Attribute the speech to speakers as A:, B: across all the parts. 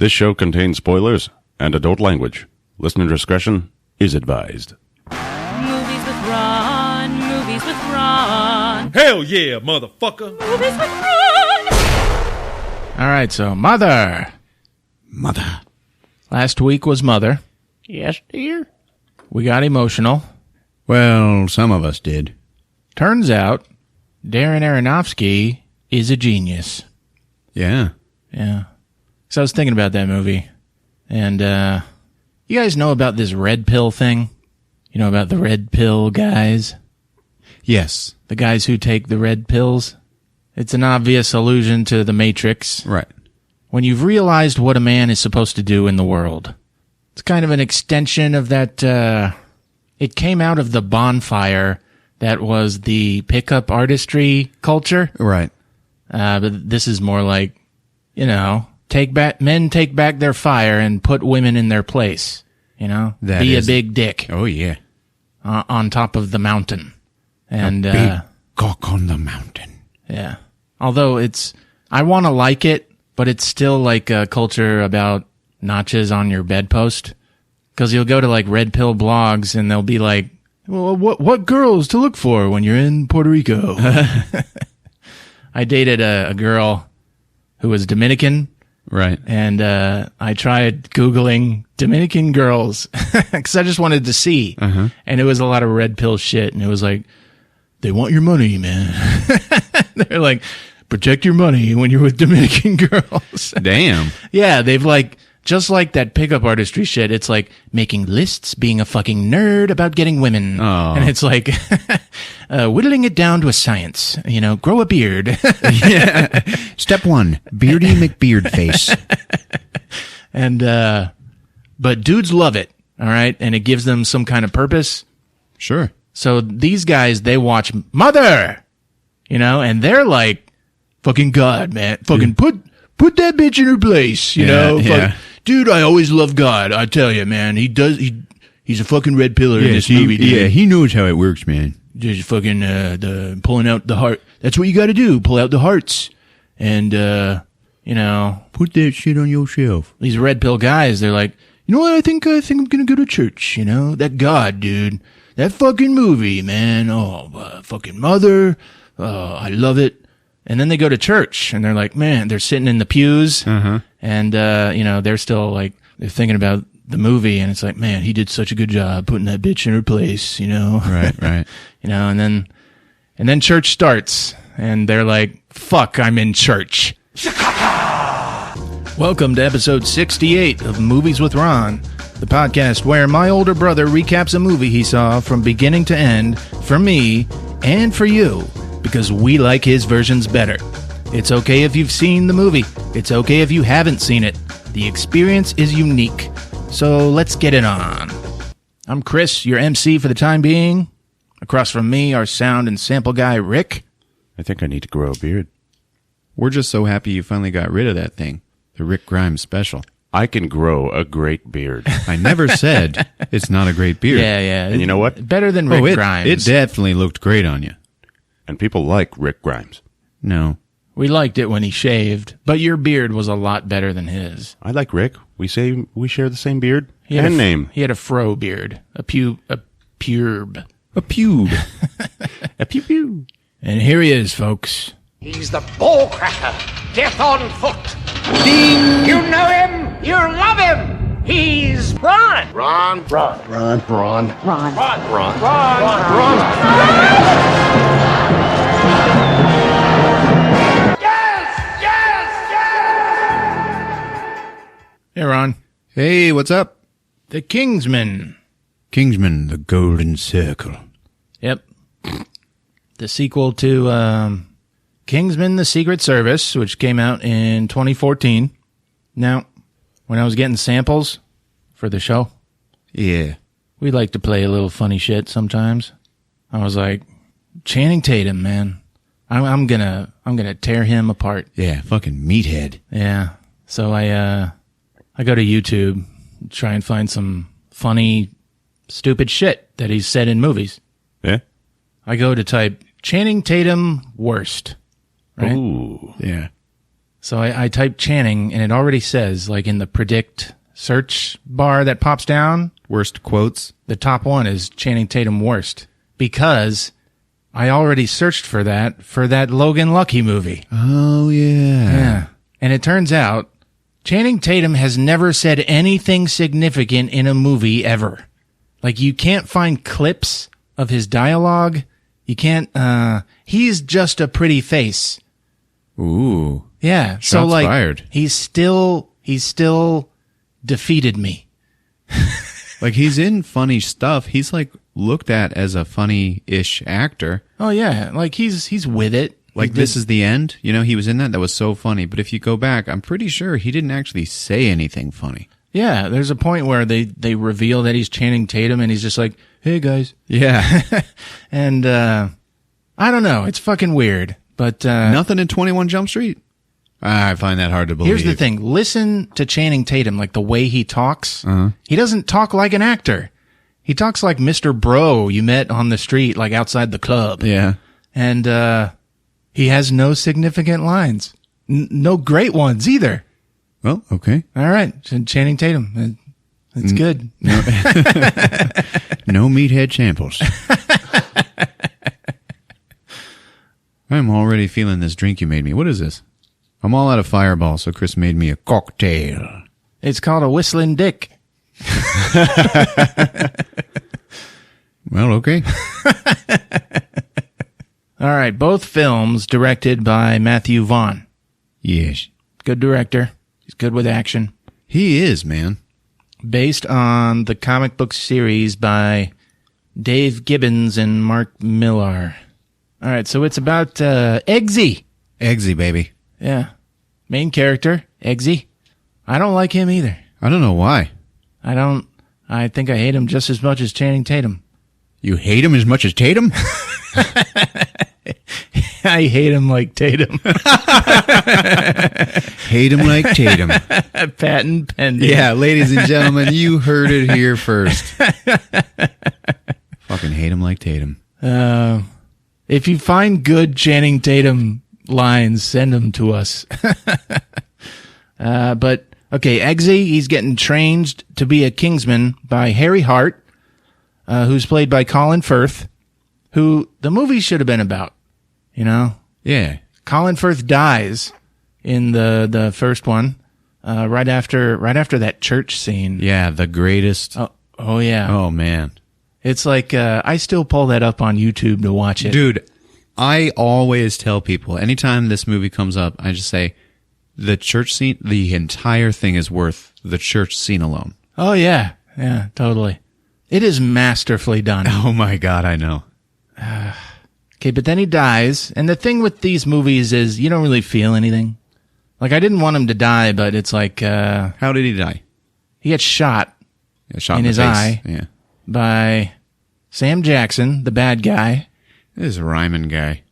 A: This show contains spoilers and adult language. Listener discretion is advised.
B: Movies with Ron, movies with Ron.
C: Hell yeah, motherfucker.
B: Movies with Ron.
D: All right, so Mother. Last week was Mother.
E: Yes, dear?
D: We got emotional.
F: Well, some of us did.
D: Turns out, Darren Aronofsky is a genius.
F: Yeah.
D: Yeah. So I was thinking about that movie. And, you guys know about this red pill thing? You know about the red pill guys?
F: Yes.
D: The guys who take the red pills? It's an obvious allusion to The Matrix.
F: Right.
D: When you've realized what a man is supposed to do in the world. It's kind of an extension of that, it came out of the bonfire that was the pickup artistry culture.
F: Right.
D: But this is more like, you know, men take back their fire and put women in their place. You know, be a big dick.
F: Oh, yeah.
D: On top of the mountain. And,
F: a big cock on the mountain.
D: Yeah. Although I want to like it, but it's still like a culture about notches on your bedpost. Because you'll go to like red pill blogs and they'll be like, well, what girls to look for when you're in Puerto Rico? I dated a girl who was Dominican.
F: Right.
D: And I tried Googling Dominican girls because I just wanted to see.
F: Uh-huh.
D: And it was a lot of red pill shit. And it was like, they want your money, man. They're like, protect your money when you're with Dominican girls.
F: Damn.
D: Yeah, they've like, just like that pickup artistry shit, it's like making lists, being a fucking nerd about getting women.
F: Oh.
D: And it's like whittling it down to a science. You know, grow a beard.
F: Yeah. Step 1, Beardy McBeard face.
D: And, but dudes love it, all right? And it gives them some kind of purpose.
F: Sure.
D: So these guys, they watch Mother, you know, and they're like, fucking God, man. Fucking put that bitch in her place, you know?
F: Yeah.
D: Dude, I always love God. I tell you, man, he's a fucking red pillar in this movie, dude.
F: Yeah, he knows how it works, man.
D: Just fucking, the pulling out the heart. That's what you gotta do. Pull out the hearts. And, you know.
F: Put that shit on your shelf.
D: These red pill guys, they're like, you know what? I think I'm gonna go to church, you know? That God, dude. That fucking movie, man. Oh, fucking Mother. Oh, I love it. And then they go to church and they're like, man, they're sitting in the pews.
F: Uh-huh.
D: And, you know, they're still like, they're thinking about the movie and it's like, man, he did such a good job putting that bitch in her place, you know?
F: Right.
D: You know, and then church starts and they're like, fuck, I'm in church. Welcome to episode 68 of Movies with Ron, the podcast where my older brother recaps a movie he saw from beginning to end for me and for you, because we like his versions better. It's okay if you've seen the movie. It's okay if you haven't seen it. The experience is unique. So let's get it on. I'm Chris, your MC for the time being. Across from me, our sound and sample guy, Rick.
A: I think I need to grow a beard.
F: We're just so happy you finally got rid of that thing. The Rick Grimes special.
A: I can grow a great beard.
F: I never said it's not a great beard.
D: Yeah.
A: And you know what?
D: Better than Rick Grimes.
F: It definitely looked great on you.
A: And people like Rick Grimes.
F: No.
D: We liked it when he shaved, but your beard was a lot better than his.
A: I like Rick. We say we share the same beard
D: He had
A: and
D: a
A: name.
D: He had a fro beard. A pube.
F: A pube.
A: A pew pew.
D: And here he is, folks.
E: He's the ball cracker, death on foot. Ding! You know him, you love him. He's Ron.
G: Ron.
D: Hey, Ron.
F: Hey, what's up?
D: The Kingsman.
F: Kingsman, the Golden Circle.
D: Yep. The sequel to Kingsman, the Secret Service, which came out in 2014. Now, when I was getting samples for the show,
F: Yeah.
D: we like to play a little funny shit sometimes. I was like, Channing Tatum, man. I'm gonna tear him apart.
F: Yeah, fucking meathead.
D: Yeah. So I go to YouTube, try and find some funny, stupid shit that he's said in movies.
A: Yeah?
D: I go to type Channing Tatum worst. Right?
A: Ooh.
F: Yeah.
D: So I typed Channing, and it already says, like in the predict search bar that pops down,
F: Worst quotes.
D: the top one is Channing Tatum worst. Because I already searched for that Logan Lucky movie.
F: Oh, yeah.
D: Yeah. And it turns out Channing Tatum has never said anything significant in a movie ever. Like, you can't find clips of his dialogue. You can't, he's just a pretty face.
F: Ooh.
D: Yeah. So
F: Shots
D: like,
F: fired.
D: he's still defeated me.
F: Like, he's in funny stuff. He's, like, looked at as a funny-ish actor.
D: Oh yeah. Like, he's with it.
F: Like, This Is the End. You know, he was in that. That was so funny. But if you go back, I'm pretty sure he didn't actually say anything funny.
D: Yeah. There's a point where they reveal that he's Channing Tatum, and he's just like, hey guys.
F: Yeah.
D: And, I don't know. It's fucking weird. But,
F: Nothing in 21 Jump Street? I find that hard to believe.
D: here's the thing. Listen to Channing Tatum, like the way he talks. He doesn't talk like an actor. He talks like Mr. Bro you met on the street, like outside the club.
F: Yeah.
D: And he has no significant lines. No great ones either.
F: Well, okay.
D: All right. Channing Tatum. It's good.
F: No meathead samples. I'm already feeling this drink you made me. What is this? I'm all out of Fireball, so Chris made me a cocktail.
D: It's called a Whistling Dick.
F: Well, okay.
D: All right. Both films directed by Matthew Vaughn.
F: Yes.
D: Good director. He's good with action.
F: He is, man.
D: Based on the comic book series by Dave Gibbons and Mark Millar. All right, so it's about Eggsy.
F: Eggsy, baby.
D: Yeah. Main character, Eggsy. I don't like him either.
F: I don't know why.
D: I think I hate him just as much as Channing Tatum.
F: You hate him as much as Tatum?
D: I hate him like Tatum.
F: Hate him like Tatum.
D: Patent pending.
F: Yeah, ladies and gentlemen, you heard it here first. Fucking hate him like Tatum.
D: If you find good Channing Tatum lines, send them to us. But, okay, Eggsy, he's getting trained to be a Kingsman by Harry Hart, who's played by Colin Firth, who the movie should have been about, you know?
F: Yeah.
D: Colin Firth dies in the first one, right after that church scene.
F: Yeah, the greatest.
D: Oh yeah.
F: Oh, man.
D: It's like, I still pull that up on YouTube to watch it.
F: Dude, I always tell people, anytime this movie comes up, I just say, the church scene, the entire thing is worth the church scene alone.
D: Oh yeah. Yeah, totally. It is masterfully done.
F: Oh my God, I know.
D: Okay, but then he dies, and the thing with these movies is you don't really feel anything. Like, I didn't want him to die, but it's like,
F: How did he die?
D: he gets shot
F: Yeah, shot
D: in
F: the
D: his
F: face.
D: eye.
F: Yeah.
D: By Sam Jackson, the bad guy.
F: This is a rhyming guy.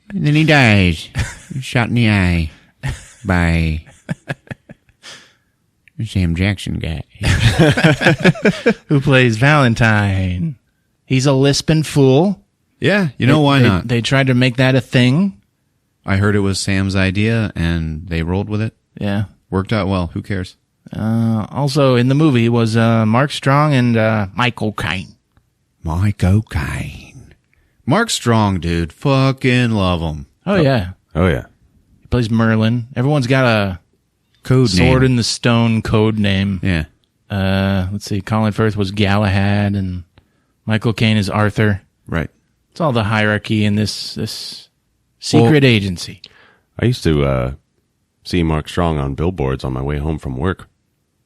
F: And then he dies. Shot in the eye by Sam Jackson guy.
D: Who plays Valentine. He's a lisping fool.
F: Yeah, you know why not?
D: They tried to make that a thing.
F: I heard it was Sam's idea, and they rolled with it.
D: Yeah.
F: Worked out well. Who cares?
D: Also in the movie was Mark Strong and Michael Caine.
F: Michael Caine. Mark Strong, dude. Fucking love him.
D: Oh, yeah.
A: Oh, yeah.
D: He plays Merlin. Everyone's got a
F: Code
D: Sword
F: name.
D: in the Stone code name.
F: Yeah.
D: Let's see. Colin Firth was Galahad, and Michael Caine is Arthur.
F: Right.
D: It's all the hierarchy in this secret agency.
A: I used to see Mark Strong on billboards on my way home from work.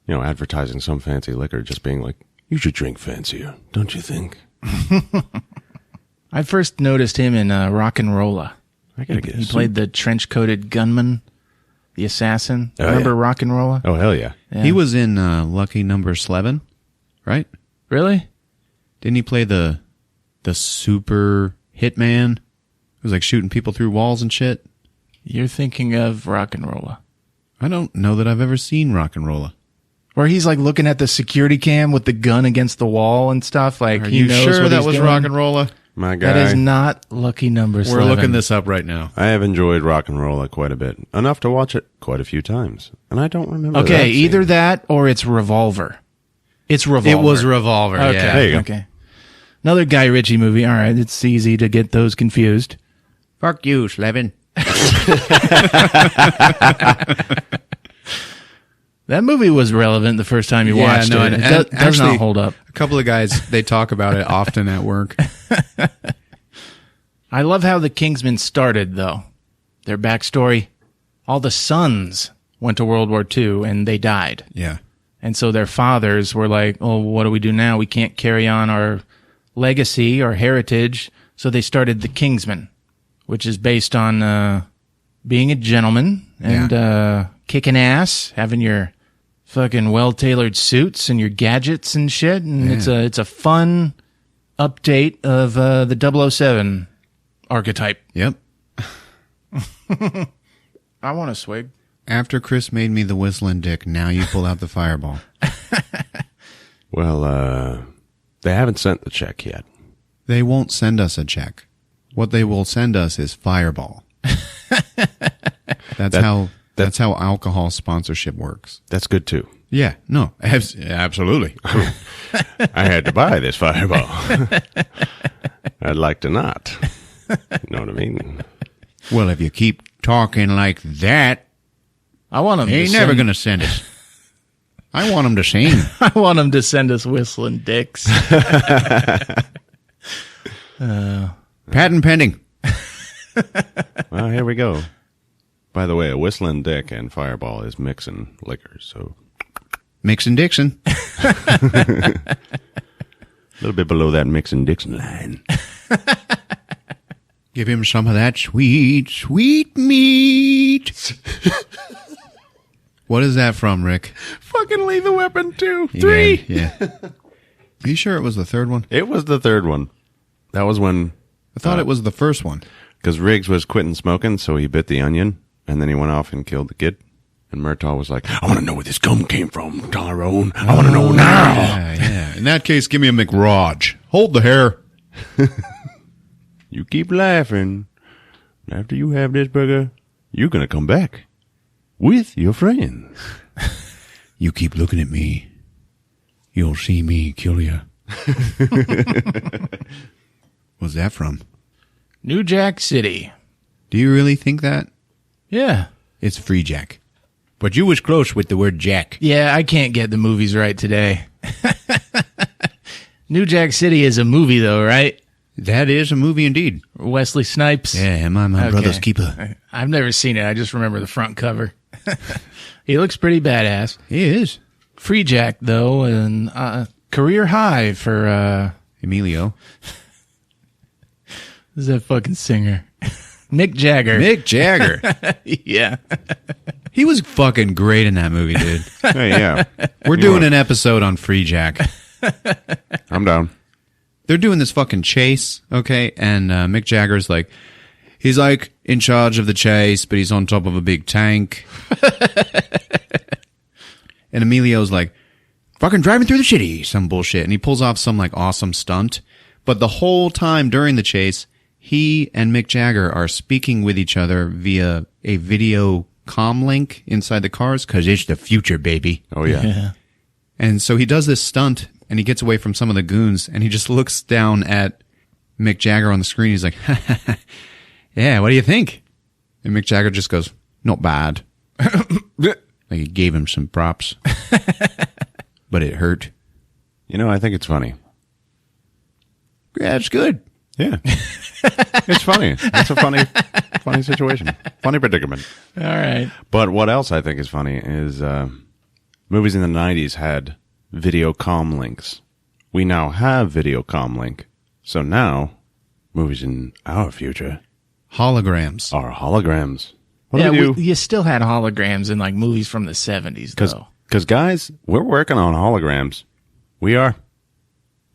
A: You know, advertising some fancy liquor, just being like, you should drink fancier, don't you think?
D: I first noticed him in Rock and Rolla.
A: I gotta get
D: He played the trench-coated gunman, the assassin.
A: Oh,
D: Remember
A: yeah.
D: Rock and Rolla?
A: Oh, hell yeah.
D: Yeah.
F: He was in Lucky Number 11, right?
D: Really?
F: Didn't he play the super hitman who's like shooting people through walls and shit?
D: You're thinking of Rock and Rolla.
F: I don't know that I've ever seen Rock and Rolla.
D: Where he's like looking at the security cam with the gun against the wall and stuff. Like,
F: Are
D: he
F: you
D: knows
F: sure
D: what
F: that
D: he's
F: was
D: doing.
F: Rock and Rolla?
A: My guy.
D: That is not lucky number 7.
F: We're looking this up right now.
A: I have enjoyed Rock and Rolla quite a bit. Enough to watch it quite a few times. And I don't remember that
D: Okay,
A: scene.
D: either that or it's Revolver. It's Revolver.
F: It was Revolver.
D: Okay.
F: Yeah.
A: There you go.
D: Okay. Another Guy Ritchie movie. All right, it's easy to get those confused.
F: Fuck you, Slevin.
D: That movie was relevant the first time you watched it.
F: and
D: It does
F: actually,
D: not hold up.
F: A couple of guys, they talk about it often at work.
D: I love how the Kingsman started, though. Their backstory. All the sons went to World War II, and they died.
F: Yeah.
D: And so their fathers were like, oh, what do we do now? We can't carry on our legacy, our heritage. So they started the Kingsman, which is based on being a gentleman and kicking ass, having your fucking well-tailored suits and your gadgets and shit. And it's a fun update of the 007 archetype.
F: Yep.
D: I want a swig.
F: After Chris made me the whistling dick, now you pull out the fireball.
A: Well, they haven't sent the check yet.
F: They won't send us a check. What they will send us is Fireball. That's how alcohol sponsorship works.
A: That's good, too.
F: Yeah, no, absolutely.
A: I had to buy this Fireball. I'd like to not. You know what I mean?
F: Well, if you keep talking like that,
D: I want them.
F: they ain't
D: to
F: never
D: send-
F: going to send us. I want them to sing.
D: I want them to send us whistling dicks.
F: Patent pending.
A: Well, here we go. By the way, a whistling dick and Fireball is mixing liquors, so
F: Mixon Dixon.
A: a little bit below that mixing Dixon line.
F: Give him some of that sweet, sweet meat. What is that from, Rick?
A: Fucking Lethal Weapon 2, 3.
F: Yeah. Are you sure it was the third one?
A: It was the third one. That was when,
F: I thought it was the first one.
A: because Riggs was quitting smoking, so he bit the onion, and then he went off and killed the kid. And Murtaugh was like, I want to know where this gum came from, Tyrone. I want to know now.
F: Yeah. In that case, give me a McRodge. Hold the hair.
A: You keep laughing. After you have this burger, you're going to come back with your friends.
F: You keep looking at me. You'll see me kill you. What's that from?
D: New Jack City.
F: Do you really think that?
D: Yeah.
F: It's Free Jack. But you was close with the word Jack.
D: Yeah, I can't get the movies right today. New Jack City is a movie, though, right?
F: That is a movie indeed.
D: Wesley Snipes.
F: Yeah, am I my
D: Okay.
F: brother's keeper?
D: I've never seen it. I just remember the front cover. He looks pretty badass.
F: He is.
D: Free Jack, though, and career high for
F: Emilio.
D: who's that fucking singer? Mick Jagger.
F: Mick Jagger.
D: Yeah.
F: He was fucking great in that movie, dude.
A: Hey, yeah.
F: We're doing an episode on Free Jack.
A: I'm down.
F: They're doing this fucking chase, okay? And Mick Jagger's like, he's like in charge of the chase, but he's on top of a big tank. And Emilio's like, fucking driving through the shitty, some bullshit. And he pulls off some like awesome stunt. But the whole time during the chase, he and Mick Jagger are speaking with each other via a video comm link inside the cars, because it's the future, baby.
A: Oh, yeah.
F: And so he does this stunt, and he gets away from some of the goons, and he just looks down at Mick Jagger on the screen. He's like, yeah, what do you think? And Mick Jagger just goes, not bad. Like he gave him some props. But it hurt.
A: You know, I think it's funny.
F: Yeah, it's good.
A: Yeah. It's funny. It's a funny situation. Funny predicament.
D: All right.
A: But what else I think is funny is movies in the 90s had video comm links. We now have video comm link. So now, movies in our future
F: Holograms.
A: are holograms. What
D: Yeah,
A: do we do?
D: you still had holograms in like movies from the 70s, though.
A: Because, guys, we're working on holograms. We are.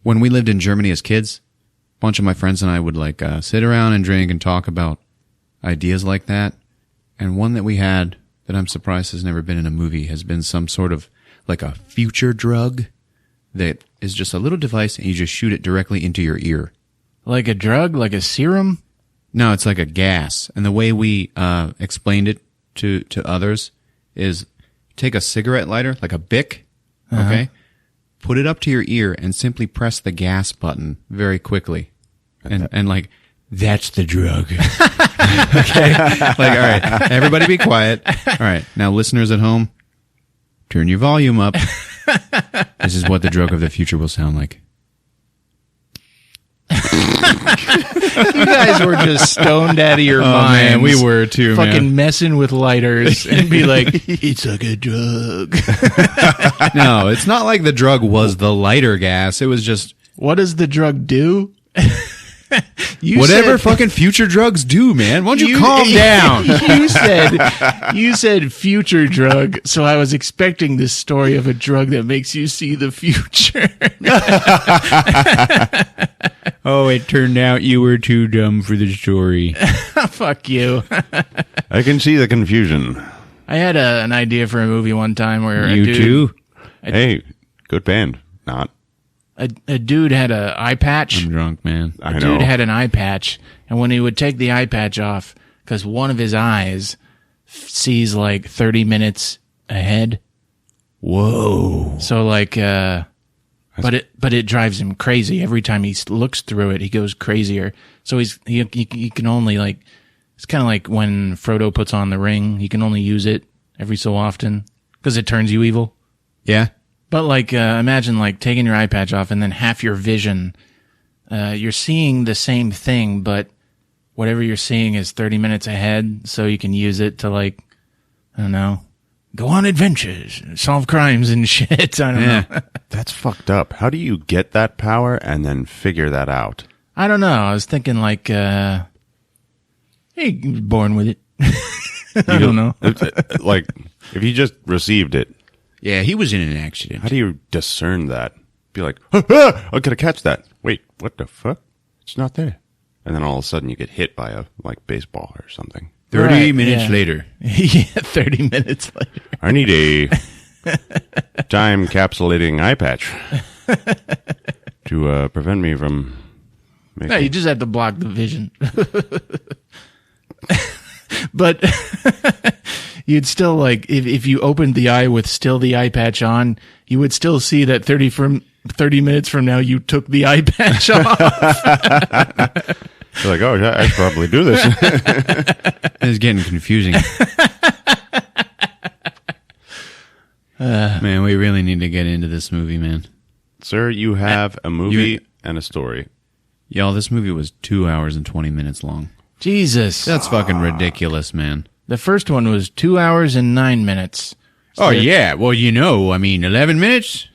F: When we lived in Germany as kids, a bunch of my friends and I would like sit around and drink and talk about ideas like that. And one that we had that I'm surprised has never been in a movie has been some sort of like a future drug that is just a little device and you just shoot it directly into your ear.
D: Like a drug? Like a serum?
F: No, it's like a gas. And the way we explained it to others is take a cigarette lighter, like a Bic, okay? Put it up to your ear and simply press the gas button very quickly. And like, that's the drug. Okay? Like, all right, everybody be quiet. All right, now listeners at home, turn your volume up. This is what the drug of the future will sound like.
D: You guys were just stoned out of your minds.
F: Man, we were too,
D: fucking messing with lighters and be like, it's like a drug.
F: No, it's not like the drug was the lighter gas. It was just
D: What does the drug do?
F: whatever fucking future drugs do, man. Why don't you calm down?
D: You said future drug, so I was expecting this story of a drug that makes you see the future.
F: Oh, it turned out you were too dumb for the story.
D: Fuck you.
A: I can see the confusion.
D: I had an idea for a movie one time where
F: You
D: a dude,
F: too?
A: Hey, good band. Not.
D: a dude had an eye patch.
F: I'm drunk, man.
A: I
D: A
A: know.
D: dude had an eye patch, and when he would take the eye patch off, because one of his eyes sees like 30 minutes ahead.
F: Whoa.
D: So like, but it drives him crazy every time he looks through it. He goes crazier. So he can only like, it's kind of like when Frodo puts on the ring. He can only use it every so often because it turns you evil.
F: Yeah?
D: But like, imagine like taking your eye patch off and then half your vision, you're seeing the same thing, but whatever you're seeing is 30 minutes ahead. So you can use it to like, I don't know, go on adventures, solve crimes and shit. I don't know.
A: That's fucked up. How do you get that power and then figure that out?
D: I don't know. I was thinking like, hey, he was born with it. I don't know.
A: Like, if you just received it,
F: Yeah, he was in an accident.
A: how do you discern that? Be like, I gotta catch that. Wait, what the fuck? It's not there. And then all of a sudden you get hit by a like baseball or something.
F: 30
D: Right,
F: minutes
D: yeah.
F: later.
D: Yeah, 30 minutes later.
A: I need a time capsulating eye patch to prevent me from making...
D: No, you just have to block the vision. But you'd still like, if you opened the eye with still the eye patch on, you would still see that 30 minutes from now you took the eye patch off.
A: You're like, oh, yeah, I should probably do this.
F: It's getting confusing. Man, we really need to get into this movie, man.
A: Sir, you have a movie and a story.
F: Y'all, this movie was 2 hours and 20 minutes long.
D: Jesus.
F: That's fucking ridiculous, man.
D: The first one was 2 hours and 9 minutes.
F: Oh, yeah. Well, 11 minutes?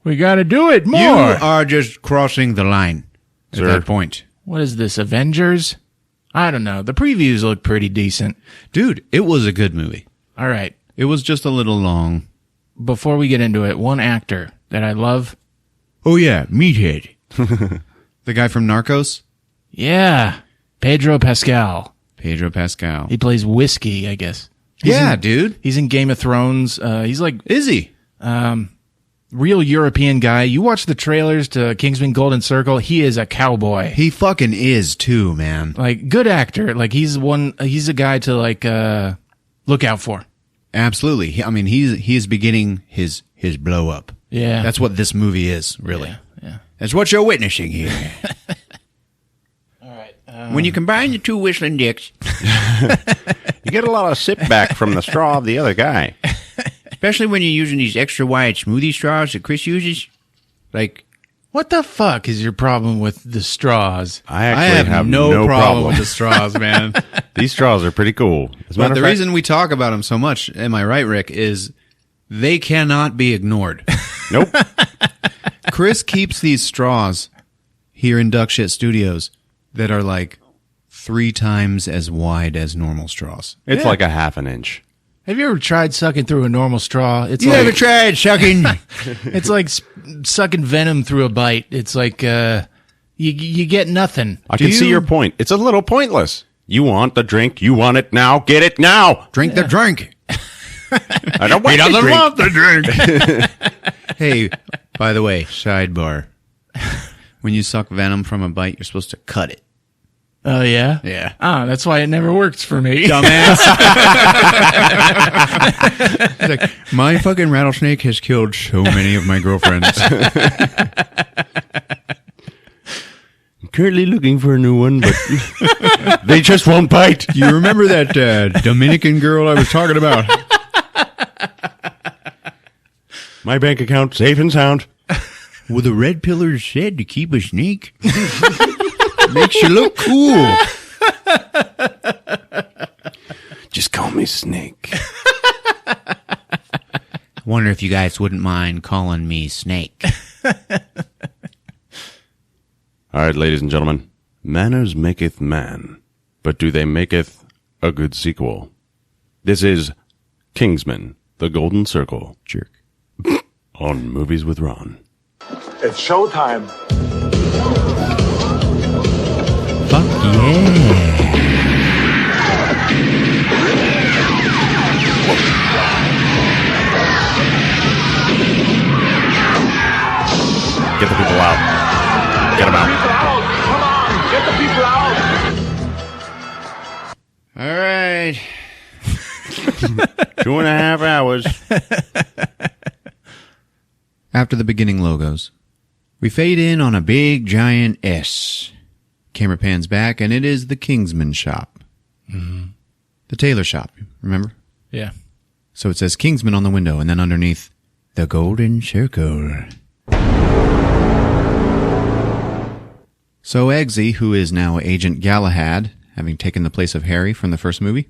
D: We got to do it more.
F: You are just crossing the line at
A: Sir.
F: that point.
D: What is this, Avengers? I don't know. The previews look pretty decent.
F: Dude, it was a good movie.
D: All right.
F: It was just a little long.
D: Before we get into it, one actor that I love.
F: Oh, yeah. Meathead. The guy from Narcos?
D: Yeah. Pedro Pascal.
F: Pedro Pascal.
D: He plays Whiskey, I guess.
F: Dude.
D: He's in Game of Thrones. He's like
F: Is he?
D: real European guy. You watch the trailers to Kingsman Golden Circle. He is a cowboy.
F: He fucking is, too, man.
D: Like, good actor. Like, he's a guy to like, look out for.
F: Absolutely. He is beginning his blow up.
D: Yeah.
F: That's what this movie is, really.
D: Yeah.
F: That's what you're witnessing here.
D: All right.
F: When you combine the two whistling dicks,
A: You get a lot of sip back from the straw of the other guy.
F: especially when you're using these extra wide smoothie straws that Chris uses, like,
D: What the fuck is your problem with the straws?
A: I actually have no problem
F: with the straws, man.
A: These straws are pretty cool. As a
F: But
A: matter
F: the
A: of fact,
F: reason we talk about them so much, am I right, Rick, is they cannot be ignored.
A: nope.
F: Chris keeps these straws here in Duck Shit Studios that are like 3 times as wide as normal straws.
A: It's like a half an inch.
D: Have you ever tried sucking through a normal straw? It's
F: You
D: like,
F: ever tried sucking?
D: it's like sucking venom through a bite. It's like you get nothing.
A: I can see your point. It's a little pointless. You want the drink. You want it now. Get it now.
F: Drink the drink.
A: I don't want the drink.
F: the drink. Hey, by the way, sidebar. When you suck venom from a bite, you're supposed to cut it.
D: Oh, yeah?
F: Yeah.
D: Ah, that's why it never works for me.
F: Dumbass. It's like, my fucking rattlesnake has killed so many of my girlfriends.
A: I'm currently looking for a new one, but they just won't bite.
F: You remember that Dominican girl I was talking about?
A: My bank account safe and sound.
F: Well, the red pillars said to keep a snake. Makes you look cool.
A: Just call me Snake.
F: I wonder if you guys wouldn't mind calling me Snake.
A: All right, ladies and gentlemen. Manners maketh man, but do they maketh a good sequel? This is Kingsman, The Golden Circle.
F: Jerk.
A: On Movies with Ron.
G: It's showtime.
F: Fuck yeah.
A: Get the people out. Get them out.
G: Come on, get the people out.
F: All right.
A: 2.5 hours.
F: After the beginning logos, we fade in on a big giant S. Camera pans back, and it is the Kingsman shop. Mm-hmm. The tailor shop, remember?
D: Yeah.
F: So it says Kingsman on the window, and then underneath, the Golden Circle. So Eggsy, who is now Agent Galahad, having taken the place of Harry from the first movie,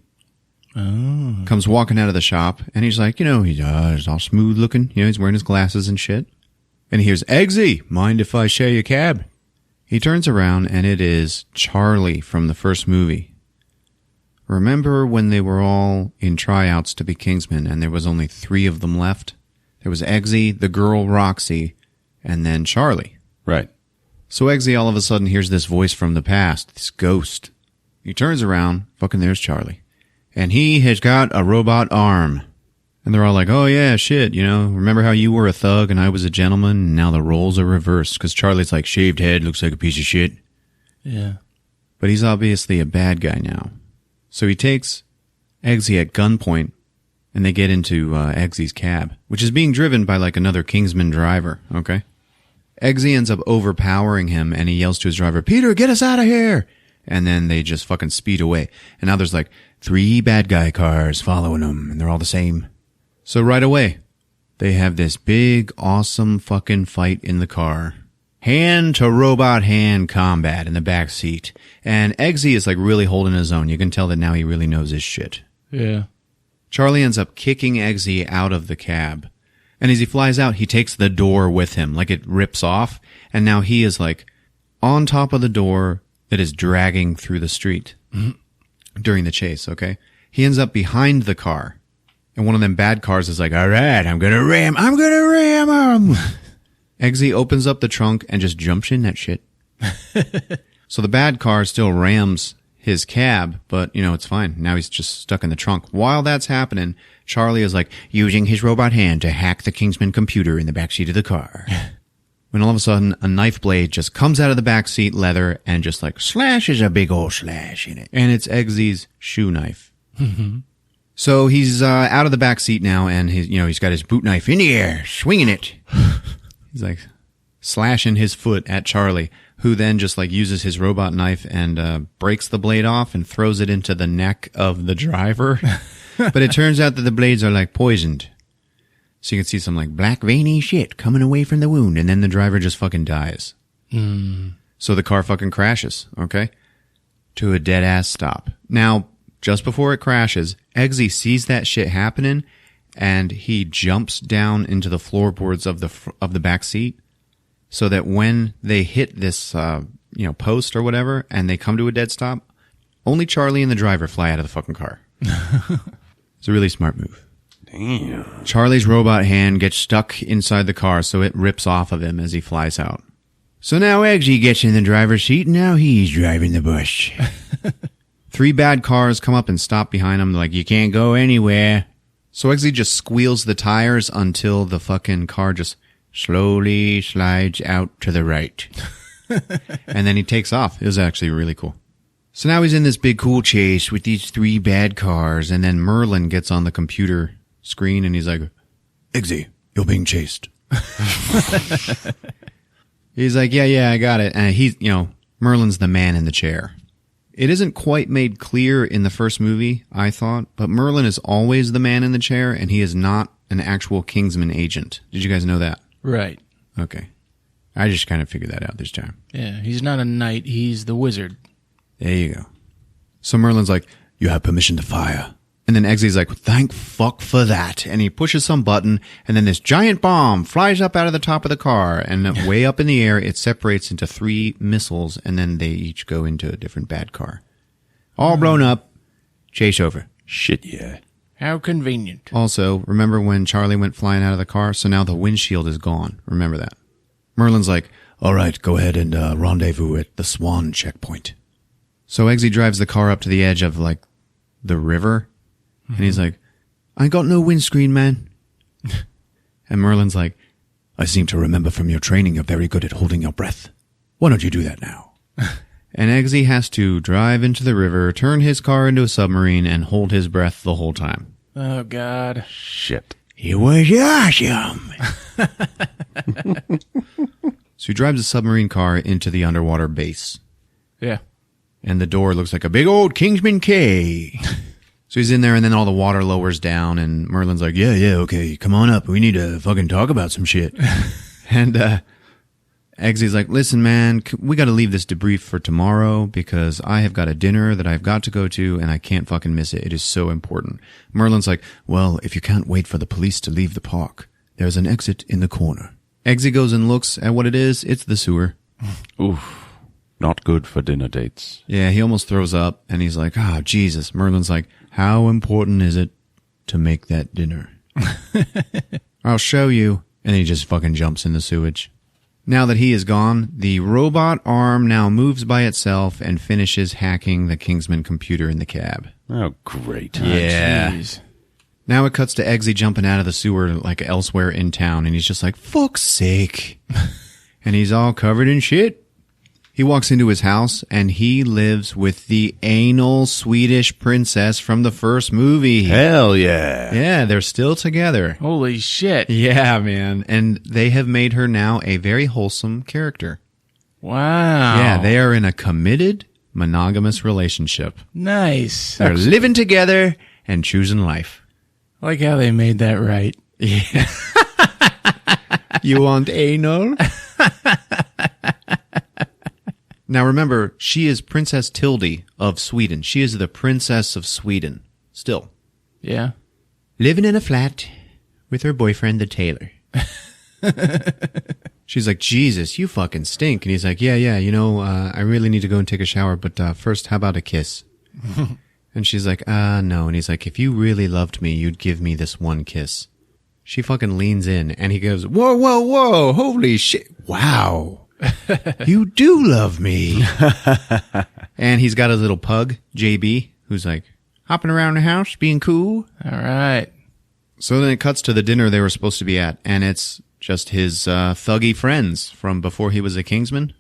F: comes walking out of the shop, and he's like, he's all smooth looking. He's wearing his glasses and shit. And he hears, Eggsy, mind if I share your cab? He turns around, and it is Charlie from the first movie. Remember when they were all in tryouts to be Kingsmen, and there was only 3 of them left? There was Eggsy, the girl Roxy, and then Charlie.
A: Right.
F: So Eggsy all of a sudden hears this voice from the past, this ghost. He turns around, fucking there's Charlie. And he has got a robot arm. And they're all like, oh yeah, shit, remember how you were a thug and I was a gentleman, and now the roles are reversed, because Charlie's like, shaved head, looks like a piece of shit.
D: Yeah.
F: But he's obviously a bad guy now. So he takes Eggsy at gunpoint, and they get into Eggsy's cab, which is being driven by like another Kingsman driver, okay? Eggsy ends up overpowering him, and he yells to his driver, Peter, get us out of here! And then they just fucking speed away. And now there's like 3 bad guy cars following them, and they're all the same. So right away, they have this big, awesome fucking fight in the car. Hand-to-robot hand combat in the back seat. And Eggsy is like really holding his own. You can tell that now he really knows his shit.
D: Yeah.
F: Charlie ends up kicking Eggsy out of the cab. And as he flies out, he takes the door with him, like it rips off. And now he is like on top of the door that is dragging through the street during the chase, okay? He ends up behind the car. And one of them bad cars is like, all right, I'm gonna ram him. Eggsy opens up the trunk and just jumps in that shit. So the bad car still rams his cab, but, it's fine. Now he's just stuck in the trunk. While that's happening, Charlie is like using his robot hand to hack the Kingsman computer in the backseat of the car. When all of a sudden, a knife blade just comes out of the backseat leather and just like slashes a big old slash in it. And it's Eggsy's shoe knife. So he's out of the backseat now, and he's got his boot knife in the air, swinging it. He's like slashing his foot at Charlie, who then just like uses his robot knife and breaks the blade off and throws it into the neck of the driver. But it turns out that the blades are like poisoned. So you can see some like black veiny shit coming away from the wound, and then the driver just fucking dies. So the car fucking crashes, okay? To a dead ass stop. Now, just before it crashes, Eggsy sees that shit happening, and he jumps down into the floorboards of the back seat, so that when they hit this post or whatever, and they come to a dead stop, only Charlie and the driver fly out of the fucking car. It's a really smart move.
A: Damn.
F: Charlie's robot hand gets stuck inside the car, so it rips off of him as he flies out. So now Eggsy gets in the driver's seat, and now he's driving the bus. 3 bad cars come up and stop behind him, like, you can't go anywhere. So Eggsy just squeals the tires until the fucking car just slowly slides out to the right. And then he takes off. It was actually really cool. So now he's in this big cool chase with these 3 bad cars, and then Merlin gets on the computer screen and he's like, Eggsy, you're being chased. He's like, yeah, I got it. And he's, Merlin's the man in the chair. It isn't quite made clear in the first movie, I thought, but Merlin is always the man in the chair, and he is not an actual Kingsman agent. Did you guys know that?
D: Right.
F: Okay. I just kind of figured that out this time.
D: Yeah, he's not a knight, he's the wizard.
F: There you go. So Merlin's like, you have permission to fire. And then Eggsy's like, thank fuck for that. And he pushes some button, and then this giant bomb flies up out of the top of the car, and way up in the air, it separates into 3 missiles, and then they each go into a different bad car. All blown up. Chase over.
A: Shit, yeah.
D: How convenient.
F: Also, remember when Charlie went flying out of the car? So now the windshield is gone. Remember that. Merlin's like, all right, go ahead and rendezvous at the Swan checkpoint. So Eggsy drives the car up to the edge of, the river. And he's like, I ain't got no windscreen, man. And Merlin's like, I seem to remember from your training you're very good at holding your breath. Why don't you do that now? And Eggsy has to drive into the river, turn his car into a submarine, and hold his breath the whole time.
D: Oh, God.
A: Shit.
F: It was awesome. So he drives a submarine car into the underwater base.
D: Yeah.
F: And the door looks like a big old Kingsman K. So he's in there, and then all the water lowers down, and Merlin's like, yeah, okay, come on up. We need to fucking talk about some shit. And Eggsy's like, listen, man, we got to leave this debrief for tomorrow because I have got a dinner that I've got to go to, and I can't fucking miss it. It is so important. Merlin's like, well, if you can't wait for the police to leave the park, there's an exit in the corner. Eggsy goes and looks at what it is. It's the sewer.
A: Oof. Not good for dinner dates.
F: Yeah, he almost throws up, and he's like, oh, Jesus. Merlin's like, how important is it to make that dinner? I'll show you. And he just fucking jumps in the sewage. Now that he is gone, the robot arm now moves by itself and finishes hacking the Kingsman computer in the cab.
A: Oh, great.
F: Yeah.
D: Jeez.
F: Now it cuts to Eggsy jumping out of the sewer like elsewhere in town, and he's just like, fuck's sake. And he's all covered in shit. He walks into his house, and he lives with the anal Swedish princess from the first movie.
A: Hell yeah.
F: Yeah, they're still together.
D: Holy shit.
F: Yeah, man. And they have made her now a very wholesome character.
D: Wow.
F: Yeah, they are in a committed, monogamous relationship.
D: Nice.
F: They're living together and choosing life.
D: I like how they made that right.
F: Yeah. You want anal? Now remember, she is Princess Tilde of Sweden. She is the Princess of Sweden. Still.
D: Yeah.
F: Living in a flat with her boyfriend, the tailor. She's like, Jesus, you fucking stink. And he's like, yeah, I really need to go and take a shower, but first, how about a kiss? And she's like, no. And he's like, if you really loved me, you'd give me this one kiss. She fucking leans in, and he goes, whoa, holy shit. Wow. You do love me. And he's got his little pug, JB, who's like hopping around the house, being cool.
D: All right.
F: So then it cuts to the dinner they were supposed to be at, and it's just his thuggy friends from before he was a Kingsman,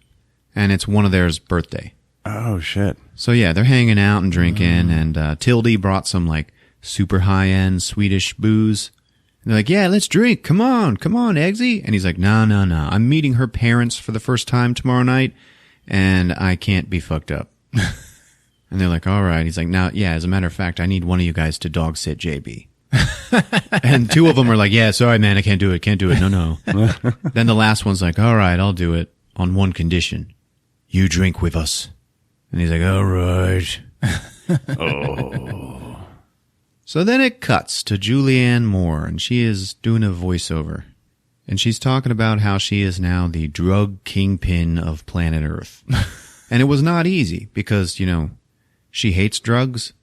F: and it's one of theirs' birthday.
A: Oh, shit.
F: So yeah, they're hanging out and drinking, and Tilde brought some super high-end Swedish booze. And they're like, yeah, let's drink. Come on, Eggsy. And he's like, no. I'm meeting her parents for the first time tomorrow night, and I can't be fucked up. And they're like, all right. He's like, now, yeah, as a matter of fact, I need one of you guys to dog sit JB. And 2 of them are like, yeah, sorry, man, I can't do it. No. Then the last one's like, all right, I'll do it on one condition. You drink with us. And he's like, all right. Oh. So then it cuts to Julianne Moore, and she is doing a voiceover. And she's talking about how she is now the drug kingpin of planet Earth. And it was not easy because, she hates drugs.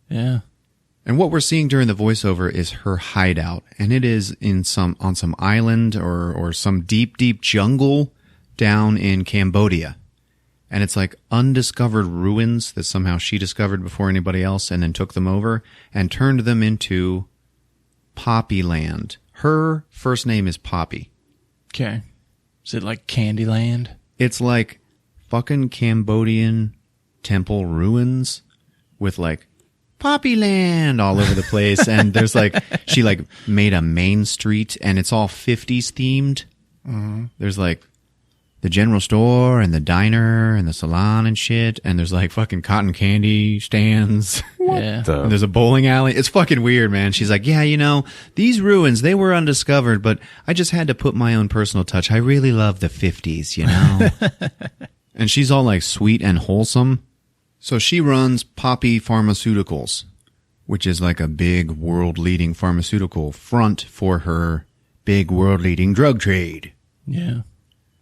D: Yeah.
F: And what we're seeing during the voiceover is her hideout. And it is on some island or some deep, deep jungle down in Cambodia. And it's like undiscovered ruins that somehow she discovered before anybody else and then took them over and turned them into Poppy Land. Her first name is Poppy.
D: Okay. Is it like Candyland?
F: It's like fucking Cambodian temple ruins with like Poppy Land all over the place. And there's like, she like made a main street and it's all 50s themed. Mm-hmm. There's like the general store and the diner and the salon and shit. And there's like fucking cotton candy stands.
D: Yeah.
F: And there's a bowling alley. It's fucking weird, man. She's like, yeah, you know, these ruins, they were undiscovered, but I just had to put my own personal touch. I really love the 50s, you know? And she's all like sweet and wholesome. So she runs Poppy Pharmaceuticals, which is like a big world-leading pharmaceutical front for her big world-leading drug trade.
D: Yeah.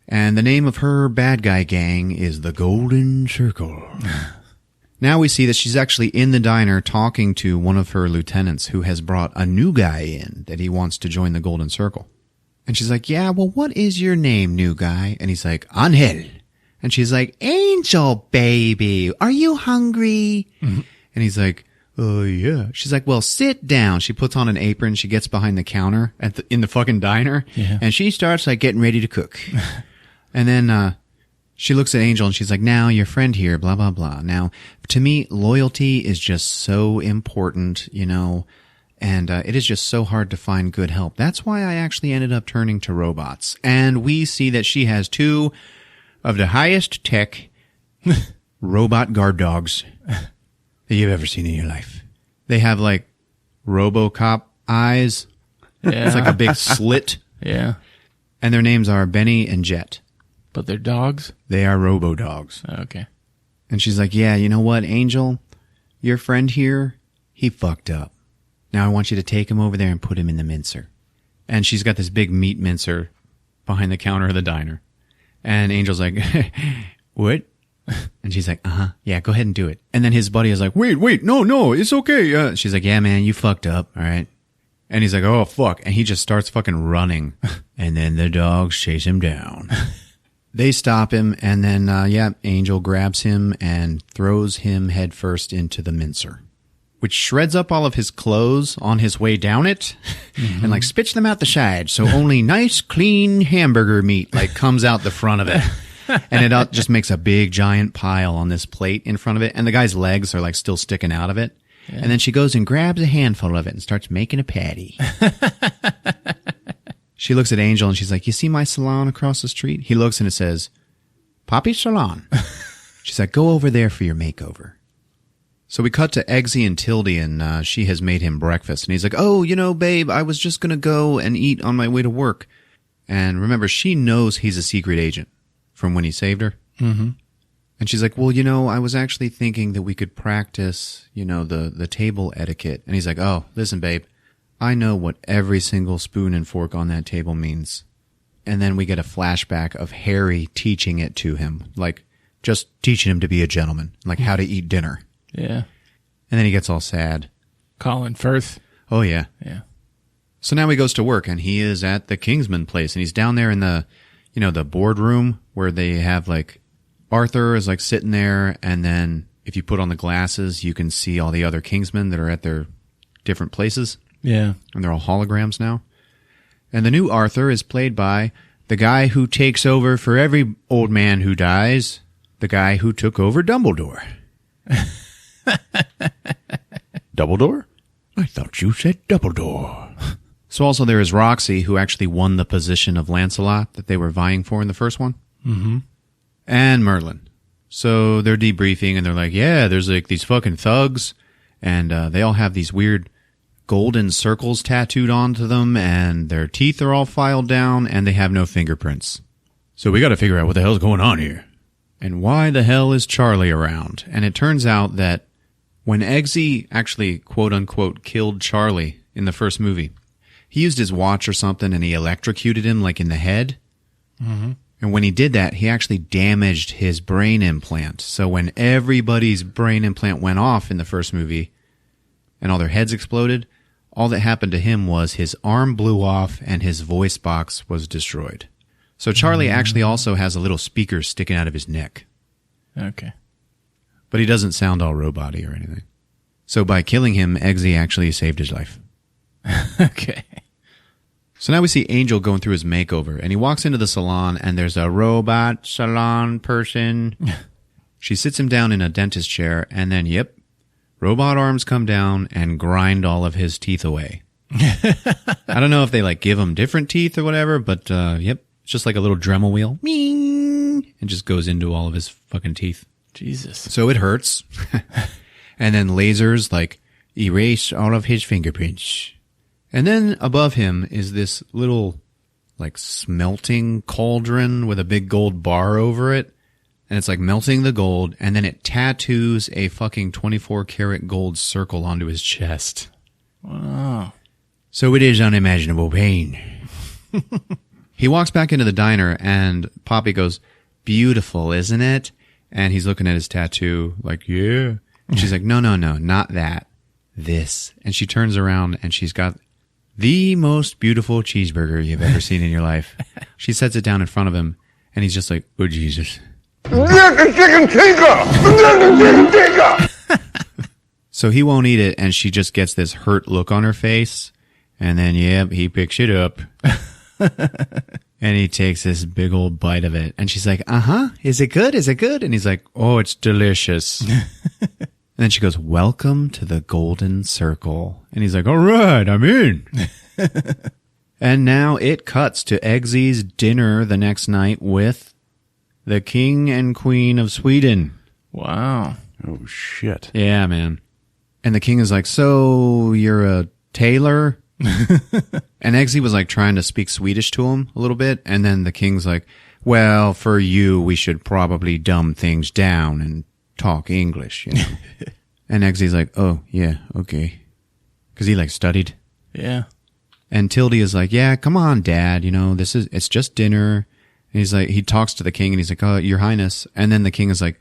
F: And the name of her bad guy gang is the Golden Circle. Now we see that she's actually in the diner talking to one of her lieutenants who has brought a new guy in that he wants to join the Golden Circle. And she's like, yeah, well, what is your name, new guy? And he's like, Angel. And she's like, Angel, baby, are you hungry? Mm-hmm. And he's like, oh, yeah. She's like, well, sit down. She puts on an apron. She gets behind the counter in the fucking diner.
D: Yeah.
F: And she starts like getting ready to cook. And then she looks at Angel and she's like, now your friend here, blah, blah, blah. Now, to me, loyalty is just so important, you know, and it is just so hard to find good help. That's why I actually ended up turning to robots. And we see that she has 2 of the highest tech robot guard dogs that you've ever seen in your life. They have like RoboCop eyes.
D: Yeah.
F: It's like a big slit.
D: Yeah.
F: And their names are Benny and Jet.
D: But they're dogs?
F: They are robo-dogs.
D: Okay.
F: And she's like, yeah, you know what, Angel? Your friend here, he fucked up. Now I want you to take him over there and put him in the mincer. And she's got this big meat mincer behind the counter of the diner. And Angel's like, what? And she's like, uh-huh, yeah, go ahead and do it. And then his buddy is like, wait, no, it's okay. She's like, yeah, man, you fucked up, all right? And he's like, oh, fuck. And he just starts fucking running. And then the dogs chase him down. They stop him, and then, Angel grabs him and throws him headfirst into the mincer, which shreds up all of his clothes on his way down it, and like spits them out the side, so only nice, clean hamburger meat like comes out the front of it. And it just makes a big, giant pile on this plate in front of it, and the guy's legs are like still sticking out of it. Yeah. And then she goes and grabs a handful of it and starts making a patty. She looks at Angel and she's like, you see my salon across the street? He looks and it says, Poppy Salon. She's like, go over there for your makeover. So we cut to Eggsy and Tildy and she has made him breakfast. And he's like, oh, you know, babe, I was just going to go and eat on my way to work. And remember, she knows he's a secret agent from when he saved her. Mm-hmm. And she's like, well, you know, I was actually thinking that we could practice, you know, the table etiquette. And he's like, oh, listen, babe. I know what every single spoon and fork on that table means. And then we get a flashback of Harry teaching it to him, like just teaching him to be a gentleman, like how to eat dinner.
D: Yeah.
F: And then he gets all sad.
D: Colin Firth.
F: Oh, yeah.
D: Yeah.
F: So now he goes to work and he is at the Kingsman place and he's down there in the, you know, the boardroom where they have like Arthur is like sitting there. And then if you put on the glasses, you can see all the other Kingsmen that are at their different places.
D: Yeah.
F: And they're all holograms now. And the new Arthur is played by the guy who takes over for every old man who dies, the guy who took over Dumbledore.
A: Dumbledore?
F: I thought you said Dumbledore. So also there is Roxy, who actually won the position of Lancelot that they were vying for in the first one. Mm-hmm. And Merlin. So they're debriefing and they're like, yeah, there's like these fucking thugs and they all have these weird golden circles tattooed onto them, and their teeth are all filed down, and they have no fingerprints. So we got to figure out what the hell's going on here. And why the hell is Charlie around? And it turns out that when Eggsy actually, quote-unquote, killed Charlie in the first movie, he used his watch or something, and he electrocuted him, like, in the head. Mm-hmm. And when he did that, he actually damaged his brain implant. So when everybody's brain implant went off in the first movie, and all their heads exploded, all that happened to him was his arm blew off and his voice box was destroyed. So Charlie actually also has a little speaker sticking out of his neck.
D: Okay.
F: But he doesn't sound all robot-y or anything. So by killing him, Eggsy actually saved his life.
D: Okay.
F: So now we see Angel going through his makeover, and he walks into the salon, and there's a robot salon person. She sits him down in a dentist chair, and then, yep, robot arms come down and grind all of his teeth away. I don't know if they like give him different teeth or whatever, but yep, it's just like a little Dremel wheel. And just goes into all of his fucking teeth.
D: Jesus.
F: So it hurts. And then lasers like erase all of his fingerprints. And then above him is this little like smelting cauldron with a big gold bar over it. And it's like melting the gold, and then it tattoos a fucking 24 karat gold circle onto his chest.
D: Wow.
F: So it is unimaginable pain. He walks back into the diner, and Poppy goes, beautiful, isn't it? And he's looking at his tattoo like, yeah. And she's like, no, not that. This. And she turns around, and she's got the most beautiful cheeseburger you've ever seen in your life. She sets it down in front of him, and he's just like, oh, Jesus. So he won't eat it, and she just gets this hurt look on her face. And then, yep, he picks it up. And he takes this big old bite of it. And she's like, is it good? Is it good? And he's like, oh, it's delicious. And then she goes, welcome to the golden circle. And he's like, all right, I'm in. And now it cuts to Eggsy's dinner the next night with the King and Queen of Sweden.
D: Wow.
A: Oh, shit.
F: Yeah, man. And the king is like, so you're a tailor? And Eggsy was like trying to speak Swedish to him a little bit. And then the king's like, well, for you, we should probably dumb things down and talk English, you know. And Eggsy's like, oh, yeah, okay. Because he like studied.
D: Yeah.
F: And Tildy is like, yeah, come on, Dad. You know, it's just dinner. And he's like, he talks to the king and he's like, oh, Your Highness. And then the king is like,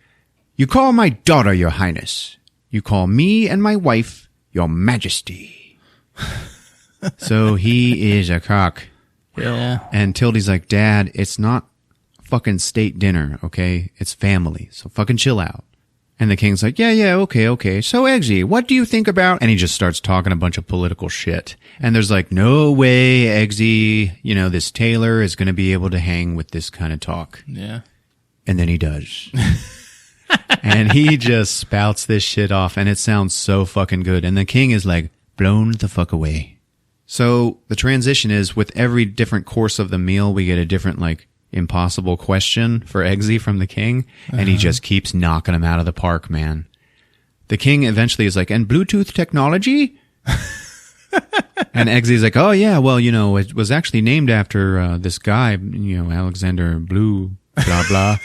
F: you call my daughter Your Highness. You call me and my wife Your Majesty. So he is a cock.
D: Yeah.
F: And Tildy's like, Dad, it's not fucking state dinner, okay? It's family. So fucking chill out. And the king's like, yeah, okay. So, Eggsy, what do you think about... And he just starts talking a bunch of political shit. And there's like, no way, Eggsy, you know, this tailor is going to be able to hang with this kind of talk.
D: Yeah.
F: And then he does. And he just spouts this shit off, and it sounds so fucking good. And the king is like, blown the fuck away. So the transition is, with every different course of the meal, we get a different, like, impossible question for Eggsy from the king, and he just keeps knocking him out of the park, man. The king eventually is like, and Bluetooth technology? And Eggsy's like, oh yeah, well, you know, it was actually named after this guy, you know, Alexander Blue, blah, blah.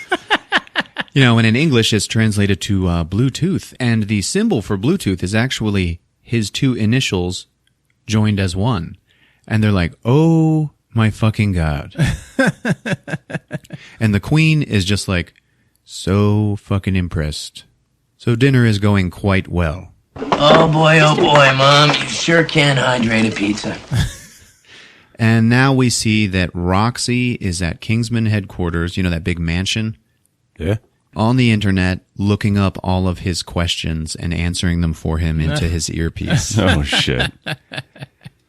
F: You know, and in English it's translated to Bluetooth, and the symbol for Bluetooth is actually his two initials joined as one. And they're like, oh my fucking God. And the queen is just like, so fucking impressed. So dinner is going quite well.
H: Oh boy, Mom, you sure can hydrate a pizza.
F: And now we see that Roxy is at Kingsman headquarters, you know, that big mansion.
A: Yeah.
F: On the internet, looking up all of his questions and answering them for him into his earpiece.
A: Oh, shit.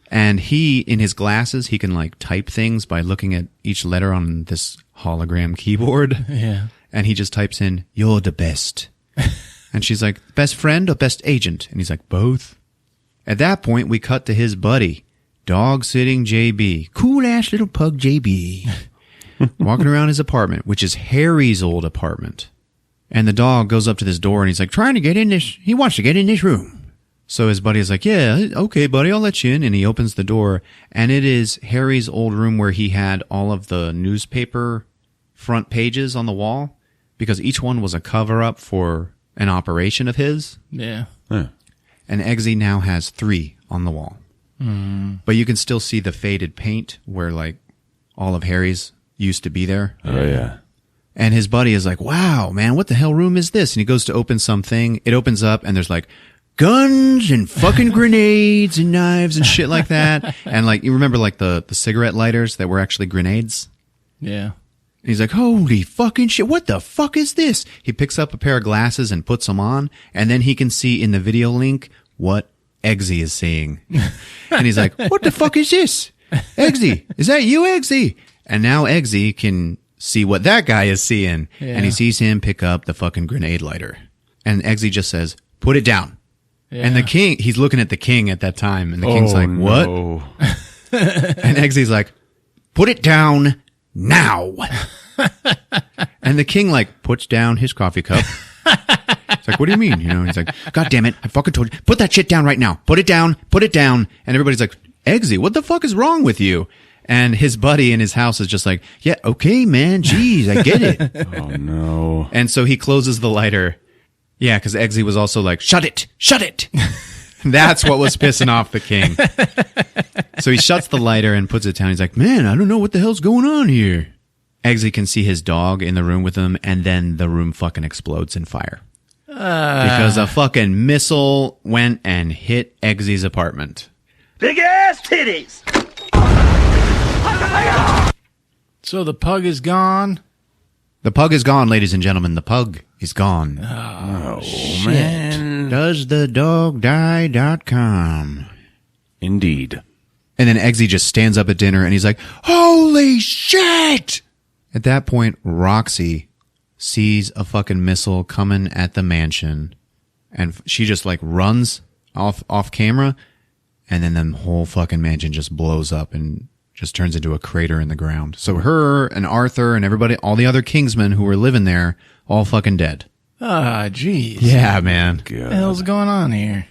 F: And he, in his glasses, he can like type things by looking at each letter on this hologram keyboard.
D: Yeah.
F: And he just types in, you're the best. And she's like, best friend or best agent? And he's like, both. At that point, we cut to his buddy, dog sitting JB. Cool ass little pug JB. Walking around his apartment, which is Harry's old apartment. And the dog goes up to this door and he's like, trying to get in this. He wants to get in this room. So his buddy is like, yeah, okay, buddy, I'll let you in. And he opens the door, and it is Harry's old room where he had all of the newspaper front pages on the wall, because each one was a cover-up for an operation of his.
D: Yeah.
A: Yeah.
F: And Eggsy now has 3 on the wall. But you can still see the faded paint where, like, all of Harry's used to be there.
A: Oh, yeah.
F: And his buddy is like, wow, man, what the hell room is this? And he goes to open something. It opens up, and there's, like, guns and fucking grenades and knives and shit like that. And, like, you remember, like, the cigarette lighters that were actually grenades?
D: Yeah.
F: And he's like, holy fucking shit, what the fuck is this? He picks up a pair of glasses and puts them on, and then he can see in the video link what Eggsy is seeing. And he's like, what the fuck is this? Eggsy, is that you, Eggsy? And now Eggsy can see what that guy is seeing.
D: Yeah.
F: And he sees him pick up the fucking grenade lighter. And Eggsy just says, put it down.
D: Yeah.
F: And the king, he's looking at the king at that time. And the king's like, what?
A: No.
F: And Eggsy's like, put it down now. And the king like puts down his coffee cup. It's like, what do you mean? You know, he's like, God damn it. I fucking told you. Put that shit down right now. Put it down. Put it down. And everybody's like, Eggsy, what the fuck is wrong with you? And his buddy in his house is just like, yeah, okay, man. Jeez, I get it.
A: Oh, no.
F: And so he closes the lighter. Yeah, because Eggsy was also like, shut it. Shut it. That's what was pissing off the king. So he shuts the lighter and puts it down. He's like, man, I don't know what the hell's going on here. Eggsy can see his dog in the room with him, and then the room fucking explodes in fire. Because a fucking missile went and hit Eggsy's apartment.
G: Big ass titties.
D: So the pug is gone.
F: The pug is gone, ladies and gentlemen. The pug is gone.
A: Oh, man.
F: Does the dog die.com.
A: Indeed.
F: And then Eggsy just stands up at dinner and he's like, holy shit! At that point, Roxy sees a fucking missile coming at the mansion. And she just like runs off camera. And then the whole fucking mansion just blows up and just turns into a crater in the ground. So her and Arthur and everybody, all the other Kingsmen who were living there, all fucking dead.
D: Ah, jeez.
F: Yeah, man.
D: What the hell's going on here?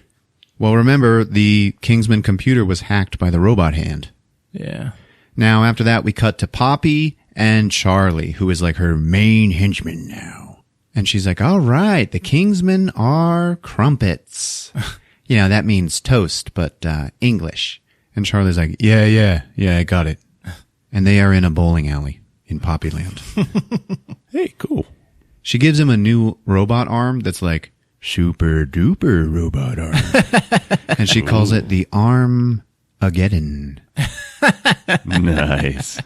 F: Well, remember, the Kingsman computer was hacked by the robot hand.
D: Yeah.
F: Now, after that, we cut to Poppy and Charlie, who is like her main henchman now. And she's like, all right, the Kingsmen are crumpets. You know, that means toast, but English. And Charlie's like, yeah, I got it. And they are in a bowling alley in Poppyland.
A: Hey, cool.
F: She gives him a new robot arm that's like, super duper robot arm. And she calls it the Armageddon.
A: Nice.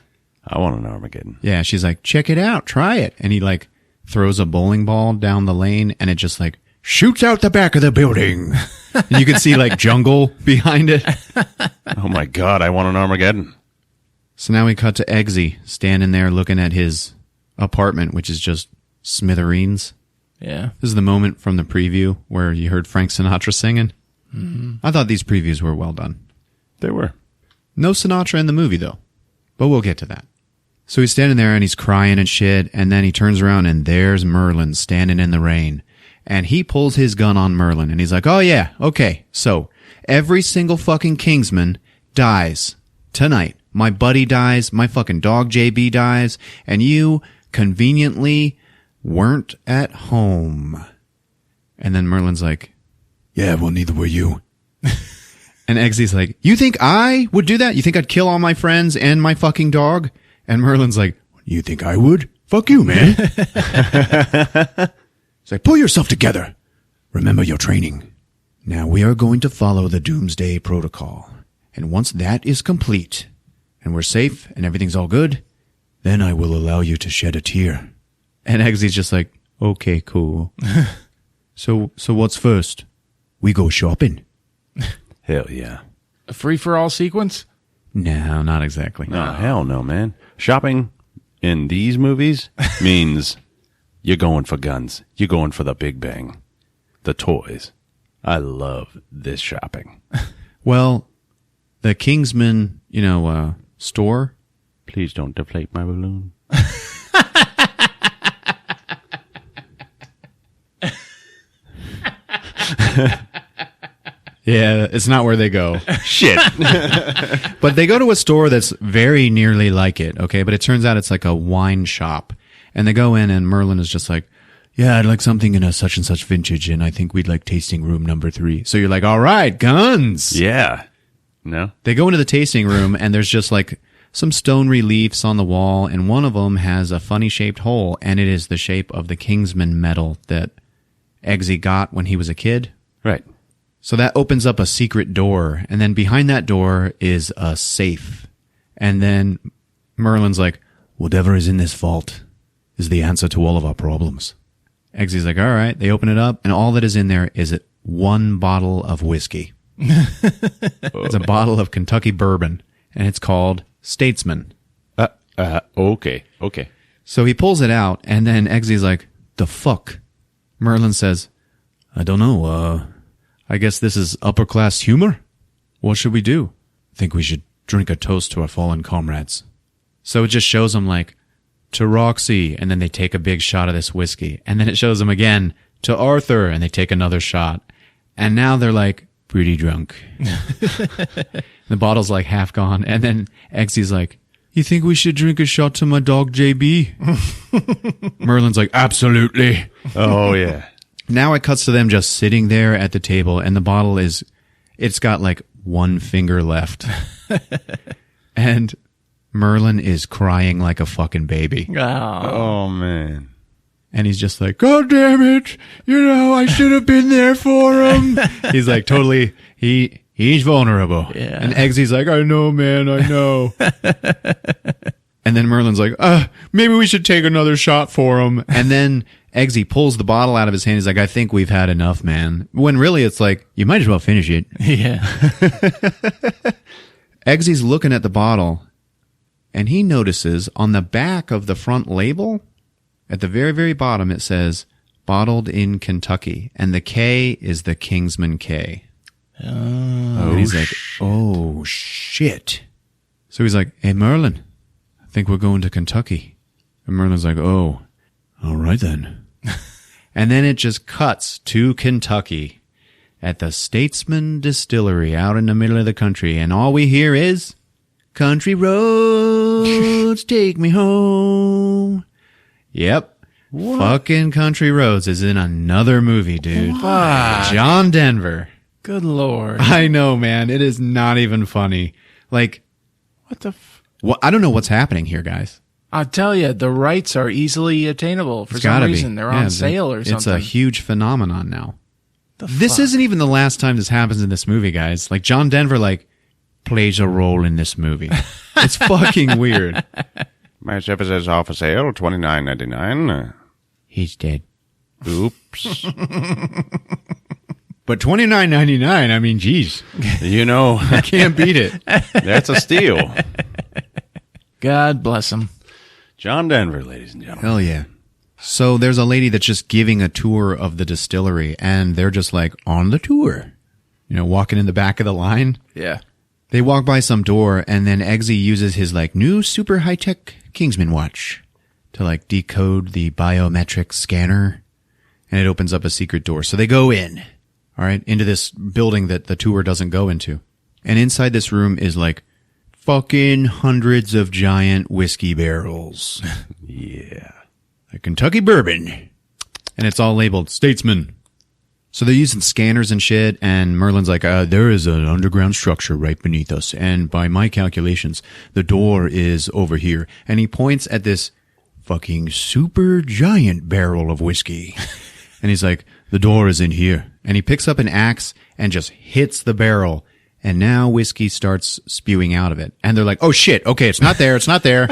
A: I want an Armageddon.
F: Yeah, she's like, check it out, try it. And he like throws a bowling ball down the lane and it just like shoots out the back of the building. And you can see like jungle behind it.
A: Oh my God, I want an Armageddon.
F: So now we cut to Eggsy standing there looking at his apartment, which is just smithereens.
D: Yeah.
F: This is the moment from the preview where you heard Frank Sinatra singing. Mm-hmm. I thought these previews were well done.
A: They were.
F: No Sinatra in the movie, though. But we'll get to that. So he's standing there and he's crying and shit, and then he turns around and there's Merlin standing in the rain. And he pulls his gun on Merlin and he's like, oh yeah, okay, so every single fucking Kingsman dies tonight. My buddy dies, my fucking dog JB dies, and you conveniently weren't at home. And then Merlin's like, yeah, well, neither were you. And Eggsy's like, you think I would do that? You think I'd kill all my friends and my fucking dog? And Merlin's like, you think I would? Fuck you, man. It's like, pull yourself together. Remember your training. Now we are going to follow the Doomsday Protocol. And once that is complete, and we're safe, and everything's all good, then I will allow you to shed a tear. And Eggsy's just like, okay, cool. So what's first? We go shopping.
A: Hell yeah.
D: A free-for-all sequence?
F: No, not exactly.
A: No, hell no, man. Shopping in these movies means you're going for guns. You're going for the big bang. The toys. I love this shopping.
F: Well, the Kingsman, store.
A: Please don't deflate my balloon.
F: Yeah, it's not where they go.
A: Shit.
F: But they go to a store that's very nearly like it, okay? But it turns out it's like a wine shop. And they go in and Merlin is just like, yeah, I'd like something in a such and such vintage, and I think we'd like tasting room number 3. So you're like, all right, guns.
A: Yeah. No?
F: They go into the tasting room and there's just like some stone reliefs on the wall, and one of them has a funny shaped hole, and it is the shape of the Kingsman medal that Eggsy got when he was a kid.
A: Right.
F: So that opens up a secret door, and then behind that door is a safe. And then Merlin's like, whatever is in this vault is the answer to all of our problems. Eggsy's like, all right. They open it up, and all that is in there is one bottle of whiskey. It's a bottle of Kentucky bourbon. and it's called Statesman.
A: Okay.
F: So he pulls it out, and then Eggsy's like, the fuck? Merlin says, I don't know, I guess this is upper-class humor? What should we do? I think we should drink a toast to our fallen comrades. So it just shows them, like, to Roxy, and then they take a big shot of this whiskey. And then it shows them again, to Arthur, and they take another shot. And now they're, like, pretty drunk. The bottle's, like, half gone. And then Eggsy's like, you think we should drink a shot to my dog, JB? Merlin's like, absolutely.
A: Oh, yeah.
F: Now it cuts to them just sitting there at the table, and the bottle it's got like one finger left. And Merlin is crying like a fucking baby.
A: Oh, man.
F: And he's just like, God damn it. I should have been there for him. He's like, totally, he's vulnerable.
D: Yeah.
F: And Eggsy's like, I know, man, I know. And then Merlin's like, maybe we should take another shot for him. And then Eggsy pulls the bottle out of his hand. He's like, I think we've had enough, man. When really it's like, you might as well finish it.
D: Yeah.
F: Eggsy's looking at the bottle, and he notices on the back of the front label, at the very, very bottom, it says, bottled in Kentucky. And the K is the Kingsman K. And he's like, oh, shit. So he's like, hey, Merlin, I think we're going to Kentucky. And Merlin's like, oh, all right then. And then it just cuts to Kentucky at the Statesman Distillery out in the middle of the country. And all we hear is, country roads, take me home. Yep. What? Fucking Country Roads is in another movie, dude.
D: What?
F: John Denver.
D: Good Lord.
F: I know, man. It is not even funny. Like,
D: What the
F: well, I don't know what's happening here, guys.
D: I'll tell you, the rights are easily attainable. For
F: It's
D: some
F: gotta
D: reason,
F: be.
D: they're
F: Yeah,
D: on sale or something.
F: It's a huge phenomenon now. This
D: fuck?
F: isn't even the last time this happens in this movie, guys. Like, John Denver, like, plays a role in this movie. It's fucking weird.
A: My ship is off for sale, $29.99.
F: He's dead.
A: Oops.
F: But $29.99, I mean, geez. I can't beat it.
A: That's a steal.
D: God bless him.
A: John Denver, ladies and gentlemen.
F: Hell yeah. So there's a lady that's just giving a tour of the distillery, and they're just like, on the tour. Walking in the back of the line.
D: Yeah.
F: They walk by some door, and then Eggsy uses his, like, new super high-tech Kingsman watch to, like, decode the biometric scanner, and it opens up a secret door. So they go in, all right, into this building that the tour doesn't go into. And inside this room is, like, fucking hundreds of giant whiskey barrels.
A: Yeah.
F: A Kentucky bourbon. And it's all labeled Statesman. So they're using scanners and shit, and Merlin's like, there is an underground structure right beneath us, and by my calculations, the door is over here. And he points at this fucking super giant barrel of whiskey. And he's like, the door is in here. And he picks up an axe and just hits the barrel, and now whiskey starts spewing out of it. And they're like, oh shit, okay, it's not there, it's not there.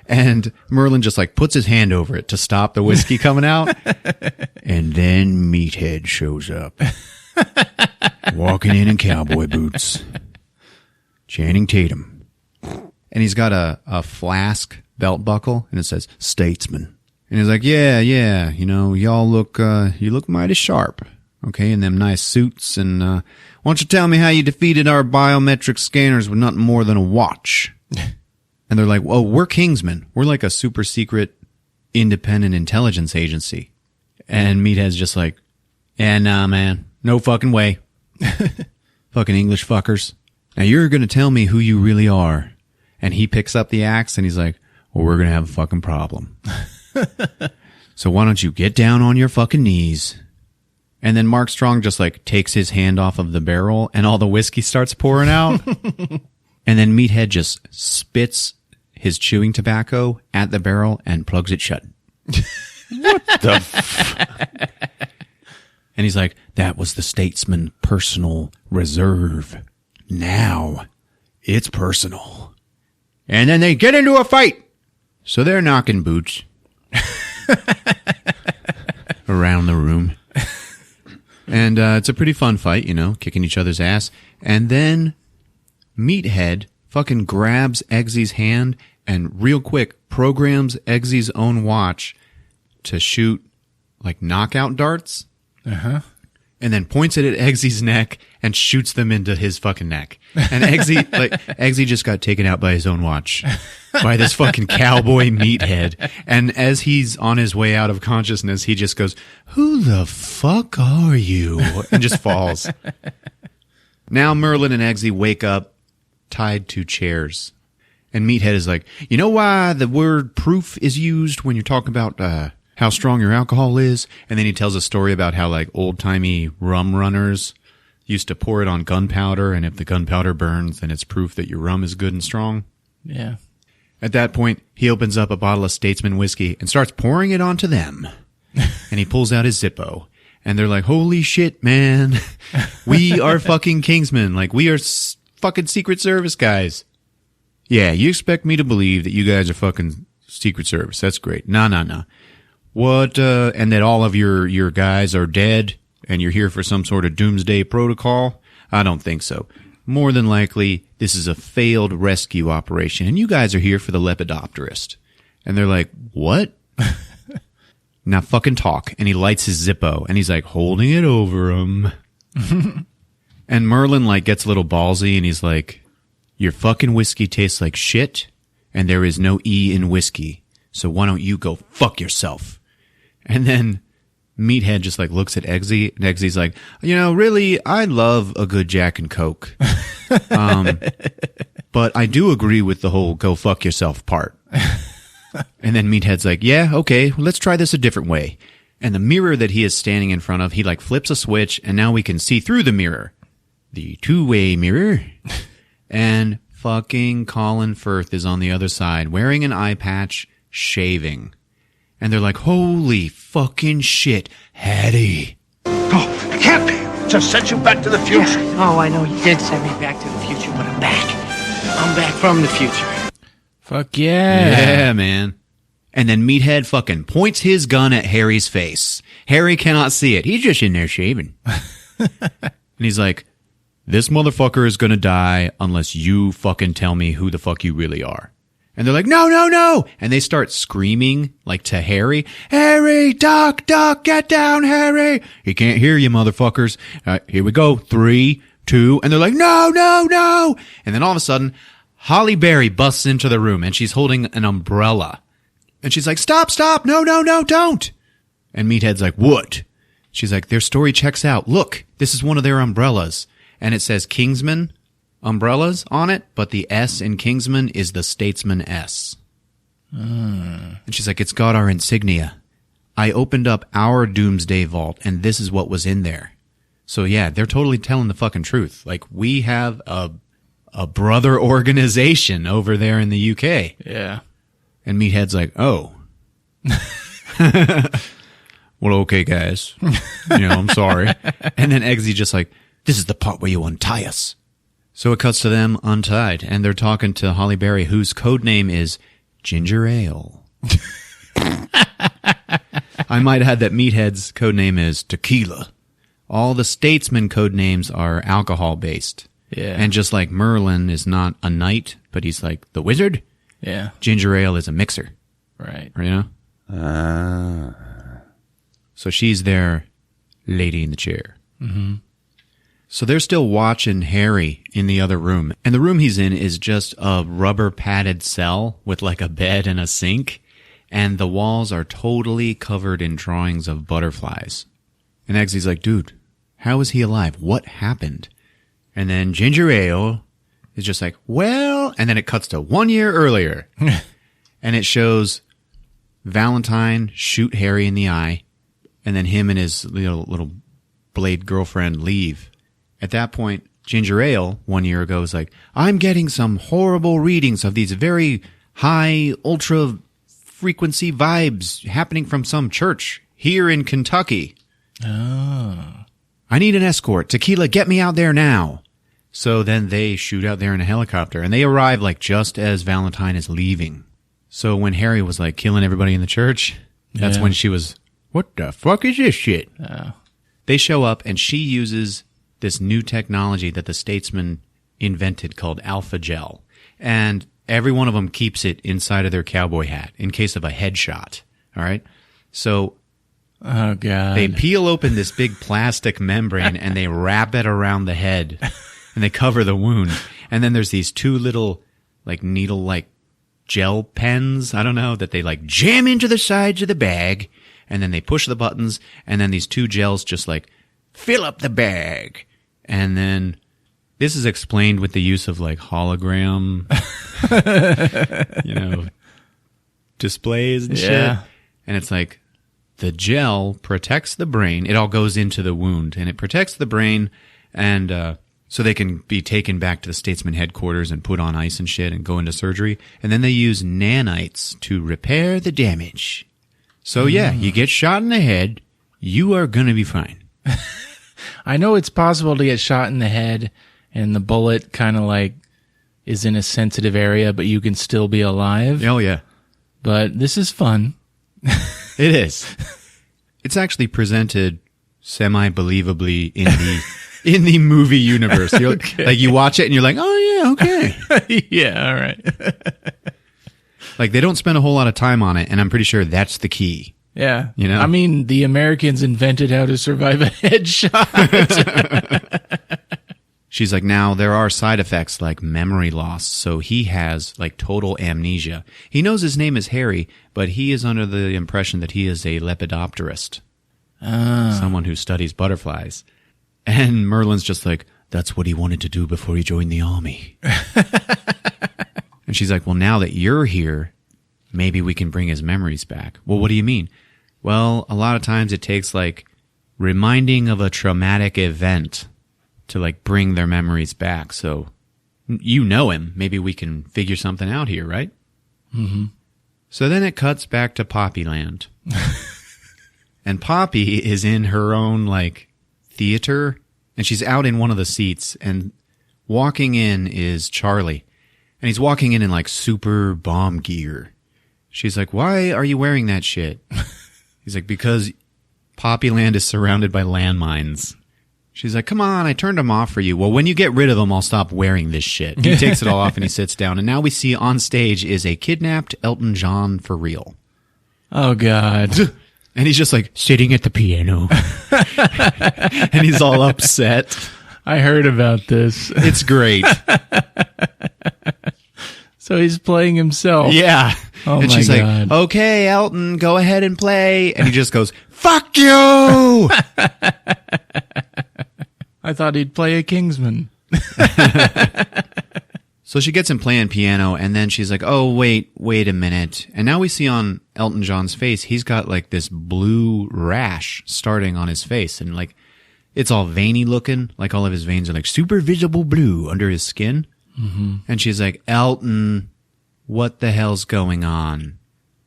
F: And Merlin just like puts his hand over it to stop the whiskey coming out. And then Meathead shows up. Walking in cowboy boots. Channing Tatum. And he's got a flask belt buckle, and it says Statesman. And he's like, yeah, y'all look, you look mighty sharp. Okay, in them nice suits. And why don't you tell me how you defeated our biometric scanners with nothing more than a watch? And they're like, well, we're Kingsman. We're like a super secret independent intelligence agency. And Meathead's just like, nah, man. No fucking way. Fucking English fuckers. Now you're going to tell me who you really are. And he picks up the axe and he's like, well, we're going to have a fucking problem. So why don't you get down on your fucking knees? And then Mark Strong just like takes his hand off of the barrel and all the whiskey starts pouring out. And then Meathead just spits his chewing tobacco at the barrel and plugs it shut.
A: What the
F: And he's like, that was the Statesman personal reserve. Now it's personal. And then they get into a fight. So they're knocking boots around the room. And it's a pretty fun fight, kicking each other's ass. And then Meathead fucking grabs Eggsy's hand and real quick programs Eggsy's own watch to shoot like knockout darts.
D: Uh-huh.
F: And then points it at Eggsy's neck and shoots them into his fucking neck. And Eggsy just got taken out by his own watch. By this fucking cowboy Meathead. And as he's on his way out of consciousness, he just goes, "Who the fuck are you?" And just falls. Now Merlin and Eggsy wake up tied to chairs. And Meathead is like, "You know why the word proof is used when you're talking about how strong your alcohol is?" And then he tells a story about how like old-timey rum runners used to pour it on gunpowder, and if the gunpowder burns, then it's proof that your rum is good and strong.
D: Yeah.
F: At that point, he opens up a bottle of Statesman whiskey and starts pouring it onto them. And he pulls out his Zippo. And they're like, "Holy shit, man. We are fucking Kingsman. Like, we are fucking Secret Service guys." "Yeah, you expect me to believe that you guys are fucking Secret Service. That's great. No. What, and that all of your guys are dead and you're here for some sort of doomsday protocol? I don't think so. More than likely, this is a failed rescue operation, and you guys are here for the Lepidopterist." And they're like, "What?" "Now fucking talk." And he lights his Zippo, and he's like holding it over him. And Merlin like gets a little ballsy, and he's like, "Your fucking whiskey tastes like shit, and there is no E in whiskey. So why don't you go fuck yourself?" And then Meathead just like looks at Eggsy, and Eggsy's like, "Really, I love a good Jack and Coke. But I do agree with the whole go fuck yourself part." And then Meathead's like, "Yeah, okay, well, let's try this a different way." And the mirror that he is standing in front of, he like flips a switch, and now we can see through the mirror. The two-way mirror. And fucking Colin Firth is on the other side, wearing an eye patch, shaving. And they're like, "Holy fucking shit, Hattie."
G: Oh, it can't be. Just sent you back to the future.
H: Oh, I know you did send me back to the future, but I'm back. I'm back from the future.
D: Fuck yeah.
F: Yeah, man. And then Meathead fucking points his gun at Harry's face. Harry cannot see it. He's just in there shaving. And he's like, "This motherfucker is gonna die unless you fucking tell me who the fuck you really are." And they're like, "No, no, no." And they start screaming like to Harry, "Harry, duck, get down, Harry." "He can't hear you, motherfuckers." Here we go. 3, 2. And they're like, "No, no, no." And then all of a sudden, Halle Berry busts into the room and she's holding an umbrella. And she's like, "Stop, no, don't." And Meathead's like, "What?" She's like, "Their story checks out. Look, this is one of their umbrellas." And it says Kingsman umbrellas on it, but the S in Kingsman is the Statesman S. And she's like, "It's got our insignia. I opened up our doomsday vault, and this is what was in there." So yeah, they're totally telling the fucking truth. Like, we have a brother organization over there in the UK.
D: Yeah.
F: And Meathead's like, "Oh." "Well, okay, guys. I'm sorry." And then Eggsy just like, "This is the part where you untie us." So it cuts to them untied, and they're talking to Halle Berry, whose code name is Ginger Ale. I might add that Meathead's code name is Tequila. All the Statesman code names are alcohol-based.
D: Yeah.
F: And just like Merlin is not a knight, but he's like the wizard,
D: Yeah.
F: Ginger Ale is a mixer.
D: Right.
F: You know? So she's their lady in the chair. Mm-hmm. So they're still watching Harry in the other room. And the room he's in is just a rubber padded cell with like a bed and a sink. And the walls are totally covered in drawings of butterflies. And Eggsy's like, "Dude, how is he alive? What happened?" And then Ginger Ale is just like, "Well," and then it cuts to 1 year earlier. And it shows Valentine shoot Harry in the eye. And then him and his little blade girlfriend leave. At that point, Ginger Ale 1 year ago was like, "I'm getting some horrible readings of these very high ultra frequency vibes happening from some church here in Kentucky. Oh. I need an escort. Tequila, get me out there now." So then they shoot out there in a helicopter, and they arrive like just as Valentine is leaving. So when Harry was like killing everybody in the church, that's when she was, "What the fuck is this shit?" They show up, and she uses this new technology that the Statesman invented called Alpha Gel. And every one of them keeps it inside of their cowboy hat in case of a headshot. All right? So
D: Oh, God.
F: they peel open this big plastic membrane and they wrap it around the head and they cover the wound. And then there's these two little like needle-like gel pens, I don't know, that they like jam into the sides of the bag, and then they push the buttons, and then these two gels just like fill up the bag. And then this is explained with the use of like hologram, displays and shit. And it's like the gel protects the brain. It all goes into the wound, and it protects the brain, and so they can be taken back to the Statesman headquarters and put on ice and shit and go into surgery. And then they use nanites to repair the damage. So yeah, you get shot in the head, you are going to be fine.
D: I know it's possible to get shot in the head and the bullet kind of like is in a sensitive area, but you can still be alive.
F: Oh yeah.
D: But this is fun.
F: It is. It's actually presented semi-believably in the movie universe. You're,
D: Okay.
F: Like you watch it and you're like, oh yeah, okay.
D: Yeah, all right.
F: Like they don't spend a whole lot of time on it, and I'm pretty sure that's the key.
D: Yeah.
F: You know?
D: I mean, the Americans invented how to survive a headshot.
F: She's like, now there are side effects like memory loss, so he has like total amnesia. He knows his name is Harry, but he is under the impression that he is a lepidopterist. Someone who studies butterflies. And Merlin's just like, that's what he wanted to do before he joined the army. And she's like, well, now that you're here, maybe we can bring his memories back. Well, what do you mean? Well, a lot of times it takes like reminding of a traumatic event to like bring their memories back. So you know him. Maybe we can figure something out here, right? Mm-hmm. So then it cuts back to Poppyland. And Poppy is in her own like theater, and she's out in one of the seats, and walking in is Charlie. And he's walking in like super bomb gear. She's like, why are you wearing that shit? He's like, because Poppyland is surrounded by landmines. She's like, come on, I turned them off for you. Well, when you get rid of them, I'll stop wearing this shit. He takes it all off and he sits down. And now we see on stage is a kidnapped Elton John for real.
D: Oh, God.
F: And he's just like sitting at the piano. And he's all upset.
D: I heard about this.
F: It's great.
D: So he's playing himself.
F: Yeah.
D: Oh,
F: and
D: my
F: she's
D: God.
F: like, okay, Elton, go ahead and play. And he just goes, fuck you!
D: I thought he'd play a Kingsman.
F: So she gets him playing piano, and then she's like, oh, wait a minute. And now we see on Elton John's face, he's got like this blue rash starting on his face. And like, it's all veiny looking. Like all of his veins are like super visible blue under his skin. Mm-hmm. And she's like, Elton, what the hell's going on?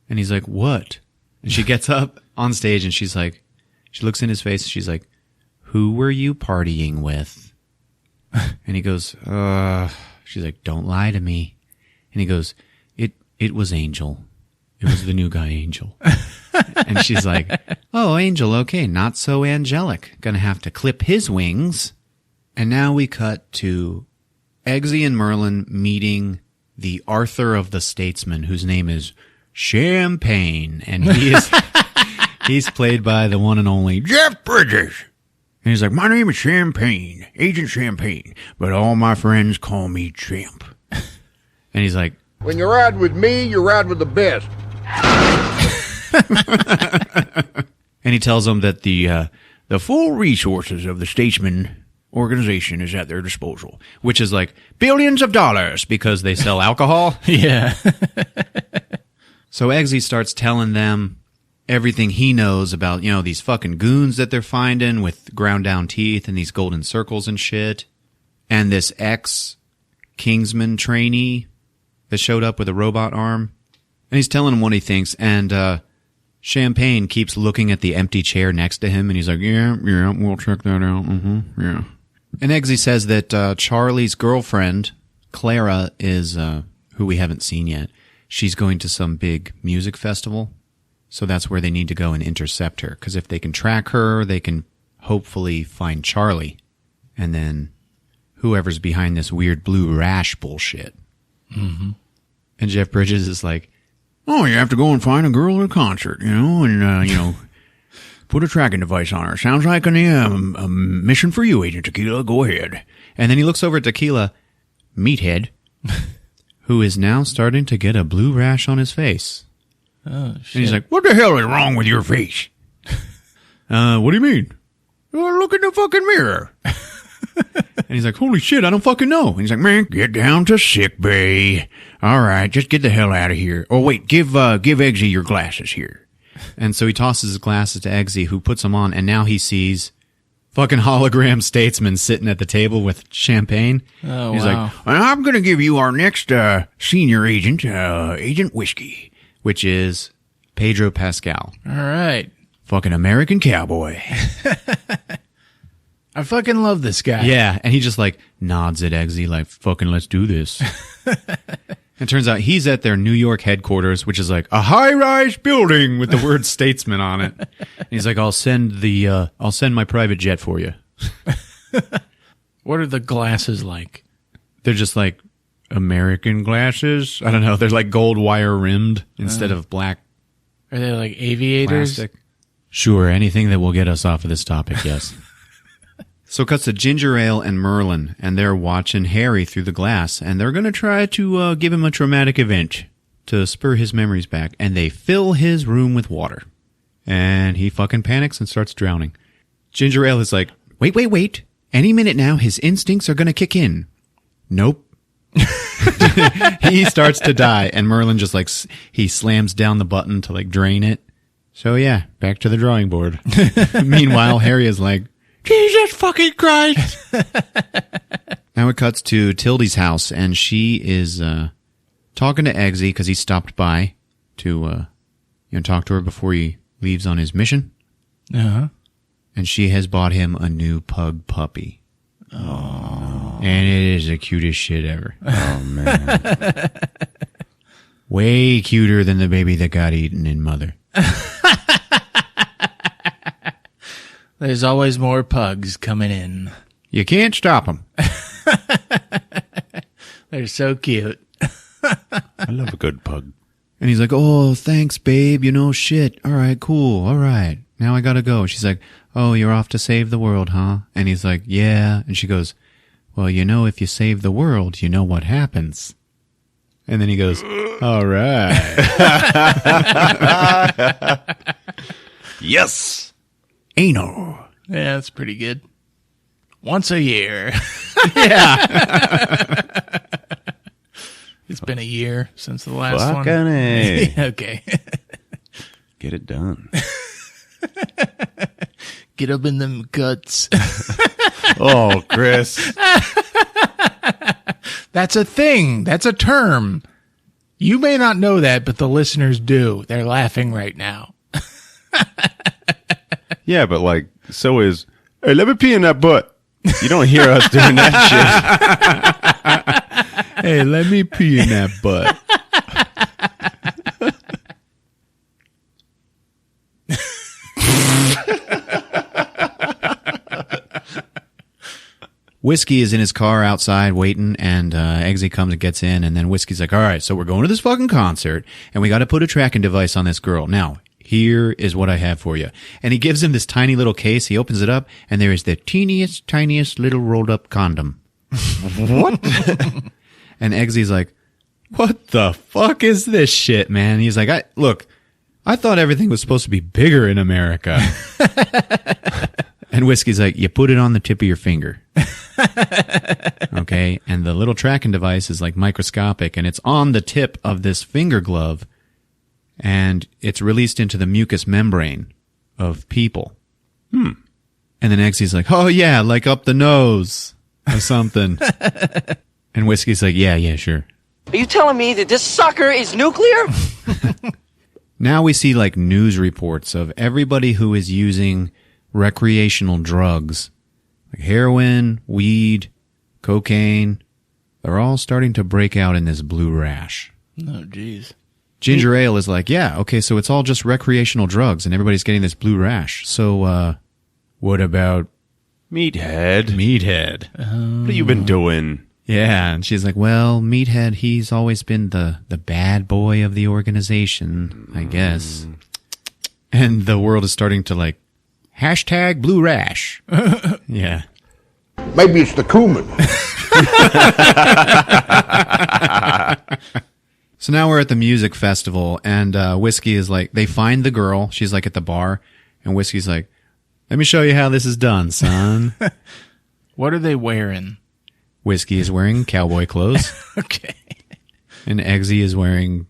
F: And he's like, what? And she gets up on stage and she's like, she looks in his face. She's like, who were you partying with? And he goes, she's like, don't lie to me. And he goes, it was Angel. It was the new guy, Angel. And she's like, oh, Angel, okay, not so angelic. Gonna have to clip his wings. And now we cut to Eggsy and Merlin meeting the Arthur of the Statesman, whose name is Champagne. And he's played by the one and only Jeff Bridges. And he's like, my name is Champagne, Agent Champagne, but all my friends call me Champ. And he's like,
G: When you ride with me, you ride with the best.
F: and he tells them that the full resources of the Statesman organization is at their disposal, which is like billions of dollars because they sell alcohol.
D: Yeah.
F: So Eggsy starts telling them everything he knows about, these fucking goons that they're finding with ground down teeth and these golden circles and shit. And this ex-Kingsman trainee that showed up with a robot arm. And he's telling him what he thinks. And Champagne keeps looking at the empty chair next to him. And he's like, yeah, we'll check that out. Mm-hmm, yeah. And Eggsy says that Charlie's girlfriend, Clara, is who we haven't seen yet. She's going to some big music festival. So that's where they need to go and intercept her. Because if they can track her, they can hopefully find Charlie. And then whoever's behind this weird blue rash bullshit.
D: Mm-hmm.
F: And Jeff Bridges is like, oh, you have to go and find a girl at a concert, and, put a tracking device on her. Sounds like a mission for you, Agent Tequila. Go ahead. And then he looks over at Tequila, meathead, who is now starting to get a blue rash on his face.
D: Oh, shit.
F: And he's like, what the hell is wrong with your face? What do you mean? Well, look in the fucking mirror. And he's like, holy shit, I don't fucking know. And he's like, man, get down to sick bay. All right, just get the hell out of here. Oh, wait, give Eggsy your glasses here. And so he tosses his glasses to Eggsy, who puts them on, and now he sees fucking hologram statesman sitting at the table with champagne.
D: Oh,
F: he's
D: wow.
F: like, I'm going to give you our next senior agent, Agent Whiskey, which is Pedro Pascal.
D: All right.
F: Fucking American cowboy.
D: I fucking love this guy.
F: Yeah, and he just like nods at Eggsy like, fucking let's do this. It turns out he's at their New York headquarters, which is like a high-rise building with the word statesman on it. And he's like, I'll send my private jet for you.
D: What are the glasses like?
F: They're just like American glasses. I don't know. They're like gold wire rimmed instead of black
D: Are they like aviators?
F: plastic. Sure, anything that will get us off of this topic, yes. So it cuts to Ginger Ale and Merlin, and they're watching Harry through the glass, and they're going to try to give him a traumatic event to spur his memories back, and they fill his room with water. And he fucking panics and starts drowning. Ginger Ale is like, wait. Any minute now, his instincts are going to kick in. Nope. He starts to die, and Merlin just like, he slams down the button to like drain it. So yeah, back to the drawing board. Meanwhile, Harry is like, Jesus fucking Christ. Now it cuts to Tildy's house, and she is talking to Eggsy because he stopped by to talk to her before he leaves on his mission.
D: Uh-huh.
F: And she has bought him a new pug puppy. Oh. And it is the cutest shit ever.
A: Oh, man.
F: Way cuter than the baby that got eaten in Mother.
D: There's always more pugs coming in.
F: You can't stop them.
D: They're so cute.
A: I love a good pug.
F: And he's like, oh, thanks, babe. Shit. All right, cool. All right. Now I gotta go. She's like, oh, you're off to save the world, huh? And he's like, yeah. And she goes, well, if you save the world, you know what happens. And then he goes, all right.
A: Yes.
F: Anal.
D: Yeah, that's pretty good. Once a year.
F: Yeah.
D: It's been a year since the last one.
A: Fucking A.
D: Okay.
A: Get it done.
D: Get up in them guts.
A: Oh, Chris.
D: That's a thing. That's a term. You may not know that, but the listeners do. They're laughing right now.
A: Yeah, but so is, hey, let me pee in that butt. You don't hear us doing that shit.
F: Hey, let me pee in that butt. Whiskey is in his car outside waiting, and Eggsy comes and gets in, and then Whiskey's like, all right, so we're going to this fucking concert, and we got to put a tracking device on this girl. Now, here is what I have for you. And he gives him this tiny little case. He opens it up, and there is the teeniest, tiniest little rolled-up condom. What? And Eggsy's like, what the fuck is this shit, man? He's like, I thought everything was supposed to be bigger in America. And Whiskey's like, you put it on the tip of your finger. Okay. And the little tracking device is like microscopic, and it's on the tip of this finger glove, and it's released into the mucous membrane of people. And then Eggsy's like, oh yeah, like up the nose or something. And Whiskey's like, yeah, sure.
H: Are you telling me that this sucker is nuclear?
F: Now we see like news reports of everybody who is using recreational drugs, like heroin, weed, cocaine. They're all starting to break out in this blue rash.
D: Oh, jeez.
F: Ginger Ale is like, yeah, okay, so it's all just recreational drugs and everybody's getting this blue rash. So, what about
A: Meathead.
F: Meathead.
A: What have you been doing?
F: Yeah, and she's like, well, Meathead, he's always been the bad boy of the organization, I guess. And the world is starting to like, hashtag blue rash. Yeah.
G: Maybe it's the cumin.
F: So now we're at the music festival, and Whiskey is like, they find the girl. She's like at the bar, and Whiskey's like, let me show you how this is done, son.
D: What are they wearing?
F: Whiskey is wearing cowboy clothes,
D: Okay.
F: and Eggsy is wearing...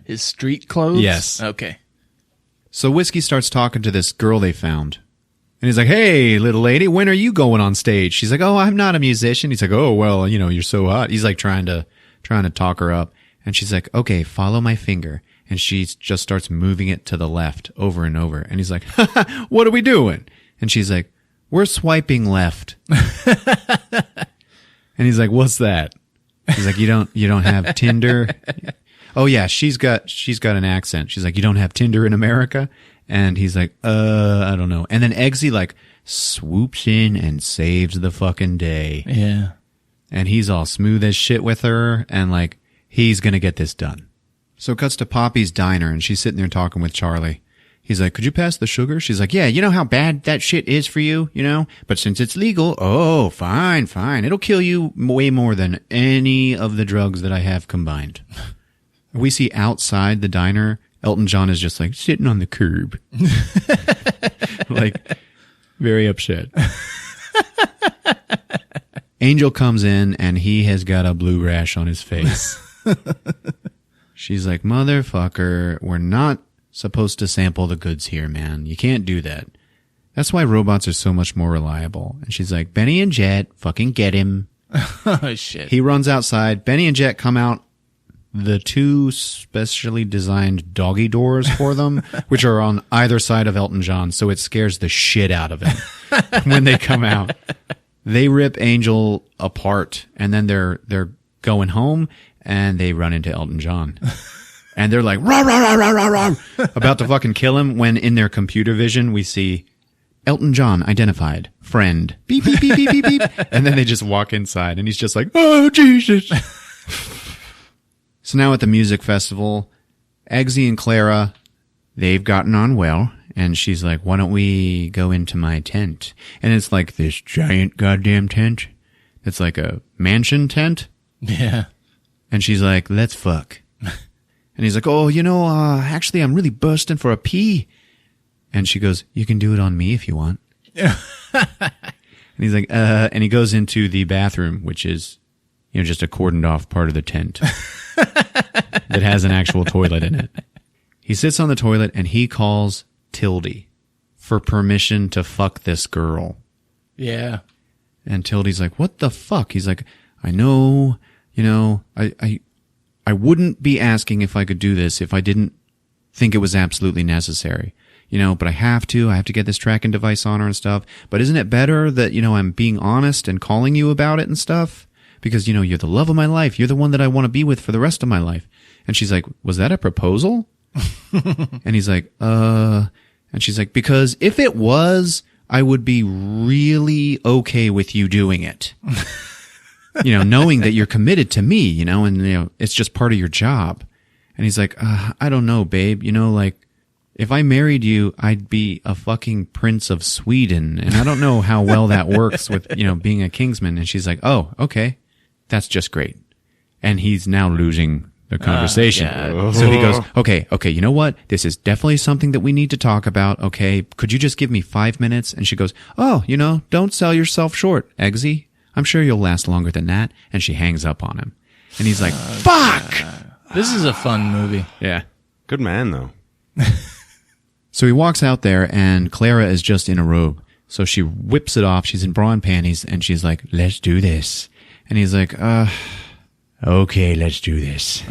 D: His street clothes?
F: Yes.
D: Okay.
F: So Whiskey starts talking to this girl they found. And he's like, hey, little lady, when are you going on stage? She's like, oh, I'm not a musician. He's like, oh, well, you know, you're so hot. He's like trying to talk her up. And she's like, okay, follow my finger. And she just starts moving it to the left over and over. And he's like, what are we doing? And she's like, we're swiping left. And he's like, what's that? He's like, you don't have Tinder? Oh yeah, she's got an accent. She's like, you don't have Tinder in America? And he's like, I don't know. And then Eggsy like swoops in and saves the fucking day.
D: Yeah.
F: And he's all smooth as shit with her, and like, he's gonna get this done. So it cuts to Poppy's diner, and she's sitting there talking with Charlie. He's like, could you pass the sugar? She's like, yeah, you know how bad that shit is for you, you know? But since it's legal, oh, fine. It'll kill you way more than any of the drugs that I have combined. We see outside the diner, Elton John is just like sitting on the curb. Like, very upset. Angel comes in, and he has got a blue rash on his face. She's like, motherfucker, we're not supposed to sample the goods here, man. You can't do that. That's why robots are so much more reliable. And she's like, Benny and Jet, fucking get him.
D: Oh, shit.
F: He runs outside. Benny and Jet come out the two specially designed doggy doors for them, which are on either side of Elton John, so it scares the shit out of him when they come out. They rip Angel apart, and then they're going home, and they run into Elton John. And they're like, rah, rah, rah, rah, rah, rah, about to fucking kill him, when in their computer vision we see Elton John identified, friend, beep, beep, beep, beep, beep, beep. And then they just walk inside, and he's just like, oh, Jesus. So now at the music festival, Eggsy and Clara, they've gotten on well, and she's like, why don't we go into my tent? And it's like this giant goddamn tent. It's like a mansion tent.
D: Yeah.
F: And she's like, let's fuck. And he's like, oh, you know, actually, I'm really bursting for a pee. And she goes, you can do it on me if you want. And he's like, and he goes into the bathroom, which is, you know, just a cordoned off part of the tent that has an actual toilet in it. He sits on the toilet and he calls Tildy for permission to fuck this girl.
D: Yeah.
F: And Tildy's like, what the fuck? He's like, I know, you know, I wouldn't be asking if I could do this if I didn't think it was absolutely necessary, you know, but I have to get this tracking device on her and stuff. But isn't it better that, you know, I'm being honest and calling you about it and stuff? Because, you know, you're the love of my life. You're the one that I want to be with for the rest of my life. And she's like, was that a proposal? And he's like, and she's like, because if it was, I would be really okay with you doing it. You know, knowing that you're committed to me, you know, and, you know, it's just part of your job. And he's like, I don't know, babe. You know, like, if I married you, I'd be a fucking prince of Sweden. And I don't know how well that works with, you know, being a Kingsman. And she's like, oh, okay. That's just great. And he's now losing the conversation. So he goes, okay, you know what? This is definitely something that we need to talk about. Okay. Could you just give me 5 minutes? And she goes, oh, you know, don't sell yourself short, Eggsy. I'm sure you'll last longer than that. And she hangs up on him. And he's like, fuck!
D: This is a fun movie.
F: Yeah.
A: Good man, though.
F: So he walks out there, and Clara is just in a robe. So she whips it off. She's in bra and panties, and she's like, let's do this. And he's like, okay, let's do this.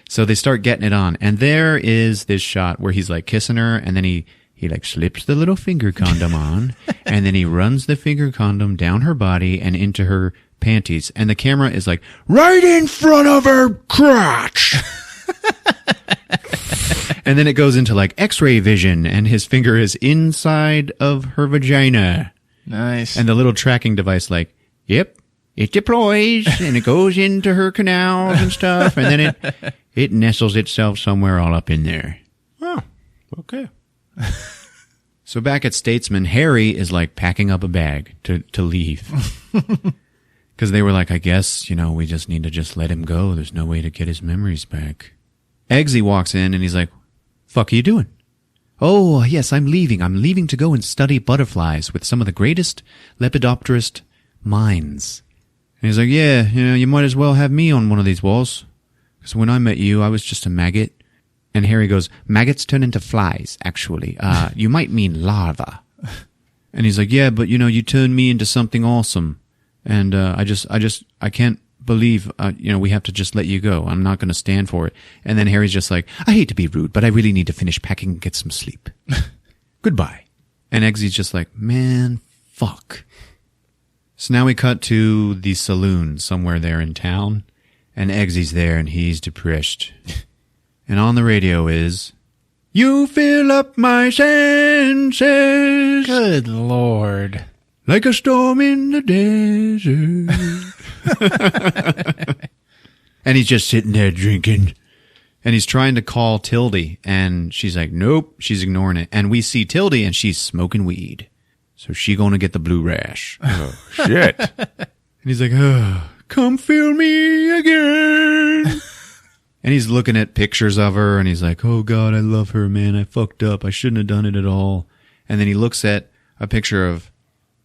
F: So they start getting it on. And there is this shot where he's like kissing her, and then he like slips the little finger condom on, and then he runs the finger condom down her body and into her panties. And the camera is like, right in front of her crotch. And then it goes into like X-ray vision, and his finger is inside of her vagina.
D: Nice.
F: And the little tracking device, like, yep, it deploys and it goes into her canals and stuff, and then it nestles itself somewhere all up in there.
A: Oh, okay.
F: So back at Statesman, Harry is like packing up a bag to leave. Because they were like, I guess, we just need to just let him go. There's no way to get his memories back. Eggsy walks in and he's like, fuck are you doing? Oh, yes, I'm leaving. I'm leaving to go and study butterflies with some of the greatest lepidopterist minds. And he's like, yeah, you might as well have me on one of these walls. Because when I met you, I was just a maggot. And Harry goes, maggots turn into flies, actually. You might mean larva. And he's like, yeah, but you turned me into something awesome. And I can't believe, we have to just let you go. I'm not going to stand for it. And then Harry's just like, I hate to be rude, but I really need to finish packing and get some sleep. Goodbye. And Eggsy's just like, man, fuck. So now we cut to the saloon somewhere there in town. And Eggsy's there and he's depressed. And on the radio is, you fill up my senses.
D: Good Lord.
F: Like a storm in the desert. And he's just sitting there drinking. And he's trying to call Tildy. And she's like, nope, she's ignoring it. And we see Tildy and she's smoking weed. So she gonna get the blue rash.
A: Oh, shit.
F: And he's like, oh, come feel me again. And he's looking at pictures of her and he's like, oh God, I love her, man. I fucked up. I shouldn't have done it at all. And then he looks at a picture of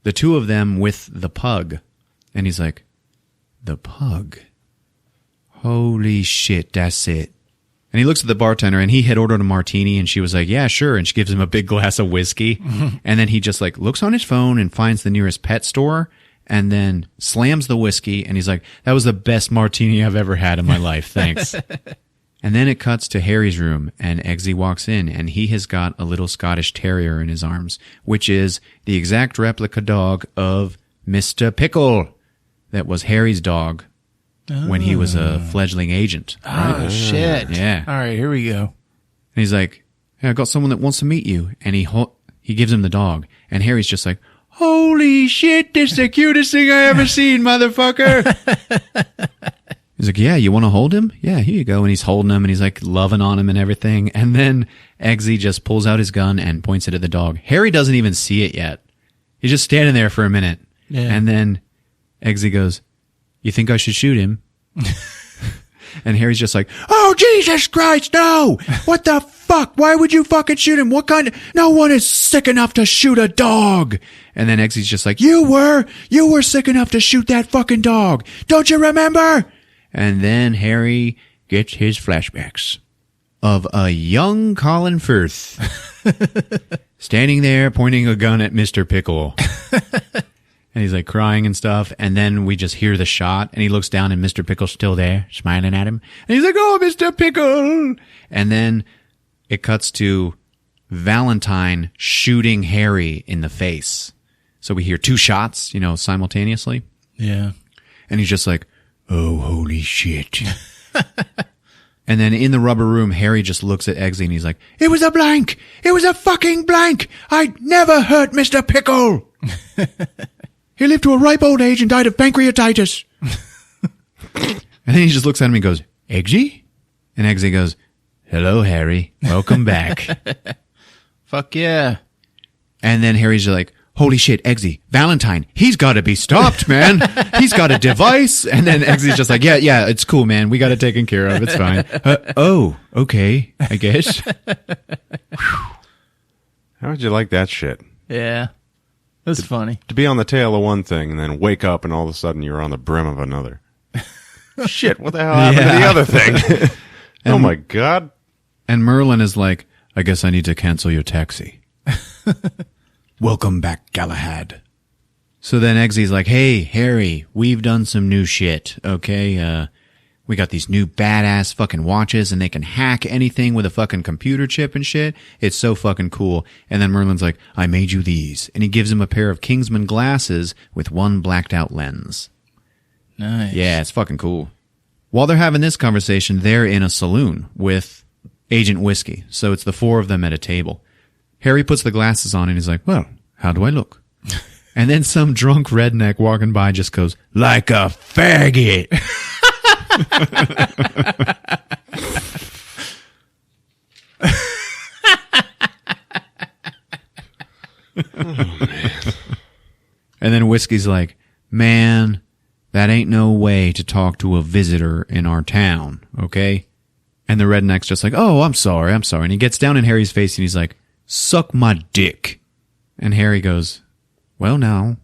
F: the two of them with the pug. And he's like, the pug? Holy shit, that's it. And he looks at the bartender and he had ordered a martini and she was like, yeah, sure. And she gives him a big glass of whiskey. And then he just like looks on his phone and finds the nearest pet store and then slams the whiskey. And he's like, that was the best martini I've ever had in my life. Thanks. And then it cuts to Harry's room and Eggsy walks in and he has got a little Scottish Terrier in his arms, which is the exact replica dog of Mr. Pickle that was Harry's dog when he was a fledgling agent. Right?
D: Oh, shit.
F: Yeah.
D: All right, here we go.
F: And he's like, hey, I got someone that wants to meet you. And he gives him the dog. And Harry's just like, holy shit, this is the cutest thing I ever seen, motherfucker. He's like, yeah, you want to hold him? Yeah, here you go. And he's holding him and he's like loving on him and everything. And then Eggsy just pulls out his gun and points it at the dog. Harry doesn't even see it yet. He's just standing there for a minute. Yeah. And then Eggsy goes, you think I should shoot him? And Harry's just like, oh, Jesus Christ, no! What the fuck? Why would you fucking shoot him? No one is sick enough to shoot a dog! And then Eggsy's just like, you were sick enough to shoot that fucking dog! Don't you remember? And then Harry gets his flashbacks of a young Colin Firth standing there pointing a gun at Mr. Pickle. And he's like crying and stuff. And then we just hear the shot and he looks down and Mr. Pickle's still there smiling at him. And he's like, oh, Mr. Pickle. And then it cuts to Valentine shooting Harry in the face. So we hear two shots, simultaneously.
D: Yeah.
F: And he's just like, oh, holy shit. And then in the rubber room, Harry just looks at Eggsy and he's like, it was a blank. It was a fucking blank. I'd never hurt Mr. Pickle. He lived to a ripe old age and died of pancreatitis. And then he just looks at him and goes, Eggsy? And Eggsy goes, hello, Harry. Welcome back.
D: Fuck yeah.
F: And then Harry's like, holy shit, Eggsy, Valentine, he's got to be stopped, man. He's got a device. And then Eggsy's just like, yeah, it's cool, man. We got it taken care of. It's fine. Oh, okay, I guess.
A: How would you like that shit?
D: Yeah. That's funny.
A: To be on the tail of one thing and then wake up and all of a sudden you're on the brim of another. Shit, what the hell happened to the other thing? Oh my God.
F: And Merlin is like, I guess I need to cancel your taxi. Welcome back, Galahad. So then Eggsy's like, hey, Harry, we've done some new shit, okay? We got these new badass fucking watches and they can hack anything with a fucking computer chip and shit. It's so fucking cool. And then Merlin's like, I made you these. And he gives him a pair of Kingsman glasses with one blacked out lens.
D: Nice.
F: Yeah, it's fucking cool. While they're having this conversation, they're in a saloon with Agent Whiskey. So it's the four of them at a table. Harry puts the glasses on and he's like, well, how do I look? And then some drunk redneck walking by just goes, like a faggot. And then Whiskey's like, man, that ain't no way to talk to a visitor in our town, okay? And the redneck's just like, oh, I'm sorry. And he gets down in Harry's face and he's like, suck my dick. And Harry goes, well, now,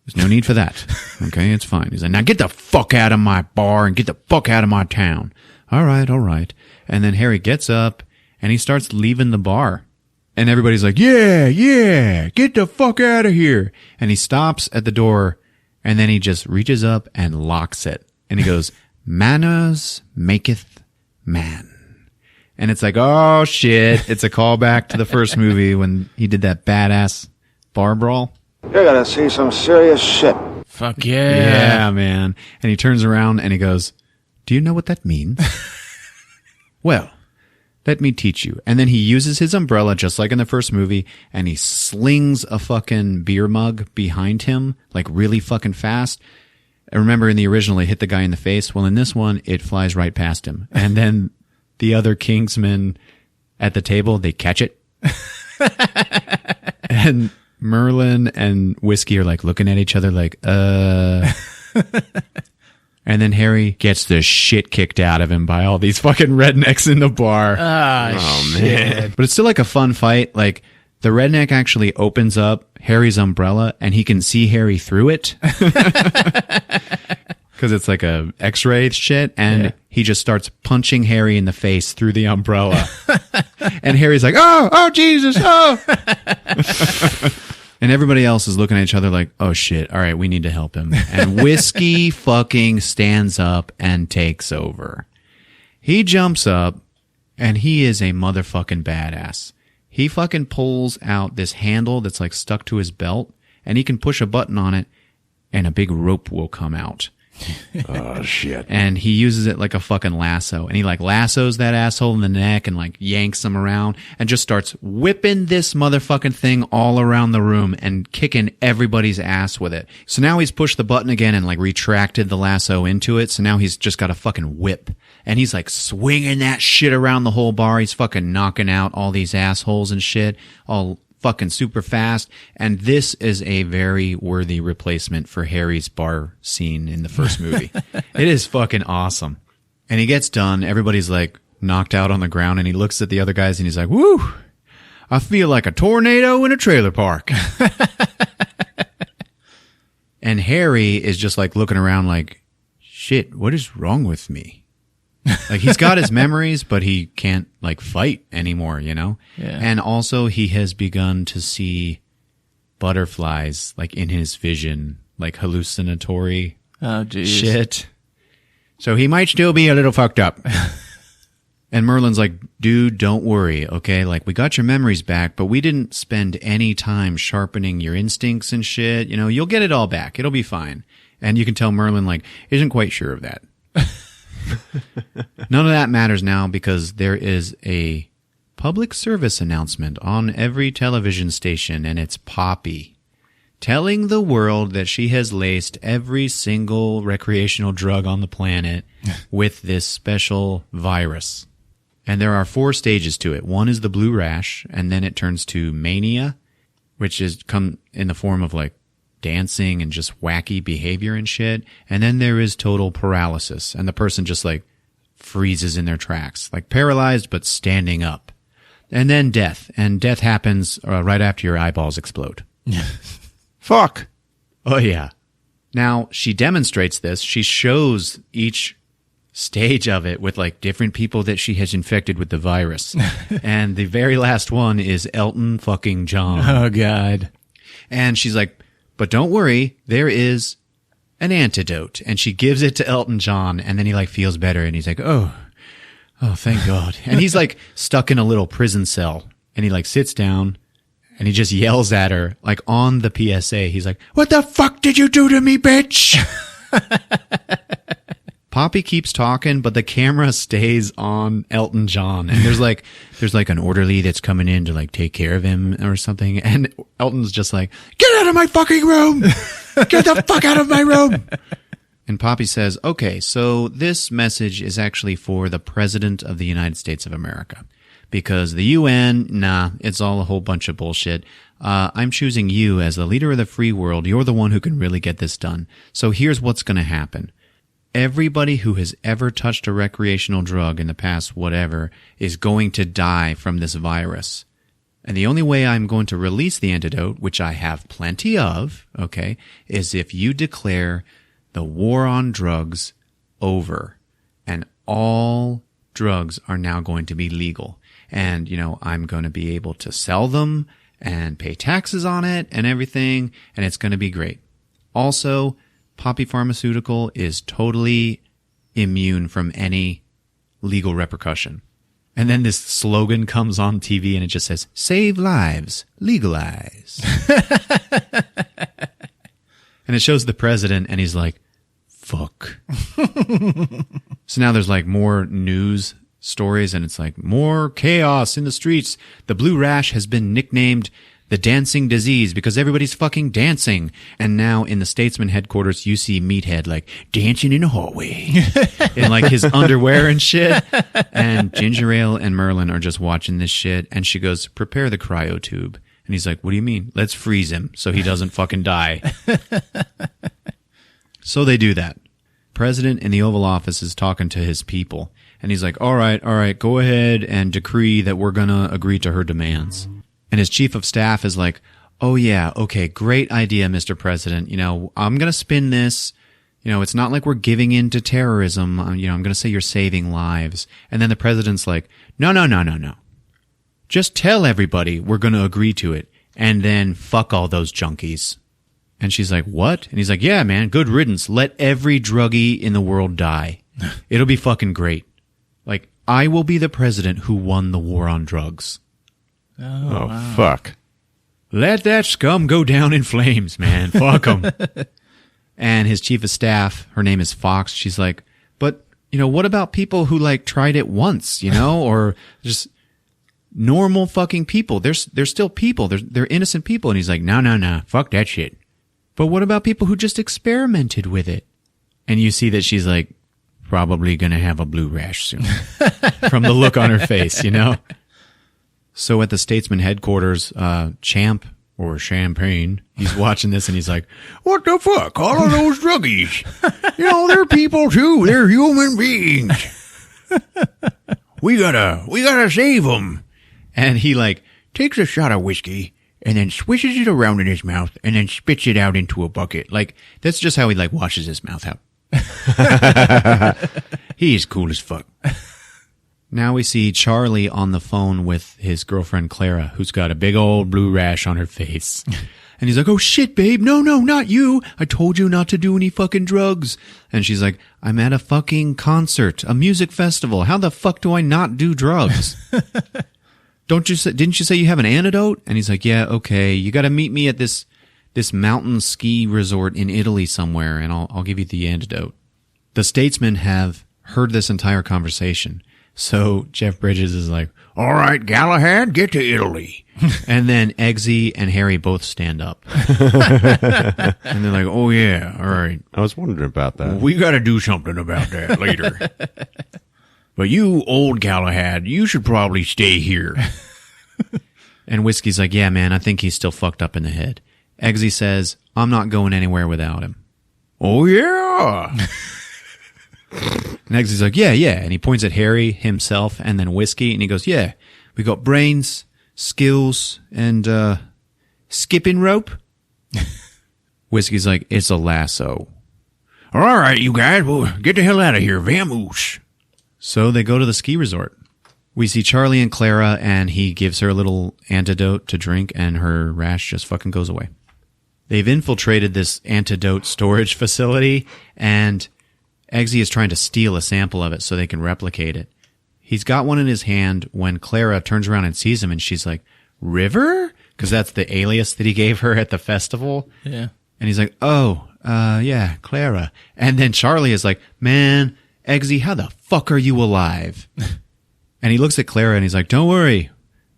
F: there's no need for that. Okay, it's fine. He's like, now get the fuck out of my bar and get the fuck out of my town. All right. And then Harry gets up and he starts leaving the bar. And everybody's like, yeah, get the fuck out of here. And he stops at the door and then he just reaches up and locks it. And he goes, manners maketh man. And it's like, oh shit. It's a callback to the first movie when he did that badass bar brawl.
G: You're gonna see some serious shit.
D: Fuck yeah.
F: Yeah, man. And he turns around and he goes, do you know what that means? Well, let me teach you. And then he uses his umbrella just like in the first movie and he slings a fucking beer mug behind him like really fucking fast. I remember in the original it hit the guy in the face. Well, in this one, it flies right past him. And then the other Kingsmen at the table, they catch it. And Merlin and Whiskey are like looking at each other like, And then Harry gets the shit kicked out of him by all these fucking rednecks in the bar.
D: Oh, man.
F: But it's still like a fun fight. Like the redneck actually opens up Harry's umbrella and he can see Harry through it. Because it's like a x-ray shit. And he just starts punching Harry in the face through the umbrella. And Harry's like, oh, Jesus, oh. And everybody else is looking at each other like, oh shit, all right, we need to help him. And Whiskey fucking stands up and takes over. He jumps up and he is a motherfucking badass. He fucking pulls out this handle that's like stuck to his belt and he can push a button on it and a big rope will come out.
A: Oh, shit.
F: And he uses it like a fucking lasso. And he like lassos that asshole in the neck and like yanks him around and just starts whipping this motherfucking thing all around the room and kicking everybody's ass with it. So now he's pushed the button again and like retracted the lasso into it. So now he's just got a fucking whip. And he's like swinging that shit around the whole bar. He's fucking knocking out all these assholes and shit. All fucking super fast. And this is a very worthy replacement for Harry's bar scene in the first movie. It is fucking awesome. And he gets done. Everybody's like knocked out on the ground and he looks at the other guys and he's like, woo, I feel like a tornado in a trailer park. And Harry is just like looking around like, shit, what is wrong with me? Like he's got his memories, but he can't like fight anymore, you know?
D: Yeah.
F: And also he has begun to see butterflies like in his vision, like hallucinatory shit. So he might still be a little fucked up. And Merlin's like, dude, don't worry, okay? Like we got your memories back, but we didn't spend any time sharpening your instincts and shit. You know, you'll get it all back. It'll be fine. And you can tell Merlin like isn't quite sure of that. None of that matters now because there is a public service announcement on every television station and it's Poppy telling the world that she has laced every single recreational drug on the planet with this special virus. And there are 4 stages to it. One is the blue rash and then it turns to mania, which is come in the form of like dancing and just wacky behavior and shit. And then there is total paralysis and the person just like freezes in their tracks, like paralyzed but standing up. And then death. And death happens right after your eyeballs explode.
A: Fuck.
F: Oh yeah. Now she demonstrates this. She shows each stage of it with like different people that she has infected with the virus. And the very last one is Elton fucking John.
D: Oh God.
F: And she's like, but don't worry, there is an antidote. And she gives it to Elton John, and then he like feels better, and he's like, oh, thank God. And he's like stuck in a little prison cell, and he like sits down, and he just yells at her, like on the PSA. He's like, what the fuck did you do to me, bitch? Poppy keeps talking, but the camera stays on Elton John. And there's like an orderly that's coming in to like take care of him or something. And Elton's just like, get out of my fucking room! Get the fuck out of my room! And Poppy says, okay, so this message is actually for the President of the United States of America. Because the UN, nah, it's all a whole bunch of bullshit. I'm choosing you as the leader of the free world. You're the one who can really get this done. So here's what's going to happen. Everybody who has ever touched a recreational drug in the past whatever is going to die from this virus. And the only way I'm going to release the antidote, which I have plenty of, okay, is if you declare the war on drugs over. And all drugs are now going to be legal. And, you know, I'm going to be able to sell them and pay taxes on it and everything. And it's going to be great. Also, Poppy Pharmaceutical is totally immune from any legal repercussion. And then this slogan comes on TV and it just says, save lives, legalize. And it shows the president and he's like, fuck. So now there's like more news stories and it's like more chaos in the streets. The blue rash has been nicknamed the dancing disease because everybody's fucking dancing. And now in the Statesman headquarters, you see Meathead like dancing in a hallway in like his underwear and shit. And Ginger Ale and Merlin are just watching this shit. And she goes, prepare the cryo tube. And he's like, what do you mean? Let's freeze him so he doesn't fucking die. So they do that. President in the Oval Office is talking to his people. And he's like, all right, go ahead and decree that we're going to agree to her demands. And his chief of staff is like, oh yeah, okay, great idea, Mr. President. You know, I'm going to spin this. You know, it's not like we're giving in to terrorism. You know, I'm going to say you're saving lives. And then the president's like, no. Just tell everybody we're going to agree to it. And then fuck all those junkies. And she's like, what? And he's like, yeah, man, good riddance. Let every druggie in the world die. It'll be fucking great. Like, I will be the president who won the war on drugs.
A: Oh, wow. Fuck.
F: Let that scum go down in flames, man. Fuck him. And his chief of staff, her name is Fox. She's like, but, you know, what about people who like tried it once, you know, or just normal fucking people? They're still people. They're innocent people. And he's like, no. Fuck that shit. But what about people who just experimented with it? And you see that she's like, probably going to have a blue rash soon from the look on her face, you know? So at the Statesman headquarters, Champ, or Champagne, he's watching this and he's like, what the fuck? All of those druggies. You know, they're people too. They're human beings. We gotta save them. And he like takes a shot of whiskey and then swishes it around in his mouth and then spits it out into a bucket. Like, that's just how he like washes his mouth out. He's cool as fuck. Now we see Charlie on the phone with his girlfriend Clara, who's got a big old blue rash on her face. And he's like, oh shit, babe. No, not you. I told you not to do any fucking drugs. And she's like, I'm at a fucking concert, a music festival. How the fuck do I not do drugs? Didn't you say you have an antidote? And he's like, yeah, okay. You got to meet me at this mountain ski resort in Italy somewhere, and I'll give you the antidote. The Statesmen have heard this entire conversation. So Jeff Bridges is like, all right, Galahad, get to Italy. And then Eggsy and Harry both stand up. And they're like, oh yeah, all right.
A: I was wondering about that.
F: We got to do something about that later. But you, old Galahad, you should probably stay here. And Whiskey's like, yeah, man, I think he's still fucked up in the head. Eggsy says, I'm not going anywhere without him. Oh yeah. And Eggsy's like, yeah. And he points at Harry, himself, and then Whiskey, and he goes, yeah, we got brains, skills, and skipping rope. Whiskey's like, it's a lasso. All right, you guys, well, get the hell out of here, vamoose. So they go to the ski resort. We see Charlie and Clara, and he gives her a little antidote to drink, and her rash just fucking goes away. They've infiltrated this antidote storage facility, and Eggsy is trying to steal a sample of it so they can replicate it. He's got one in his hand when Clara turns around and sees him, and she's like, River? Because that's the alias that he gave her at the festival.
D: Yeah.
F: And he's like, oh, yeah, Clara. And then Charlie is like, man, Eggsy, how the fuck are you alive? And he looks at Clara and he's like, don't worry.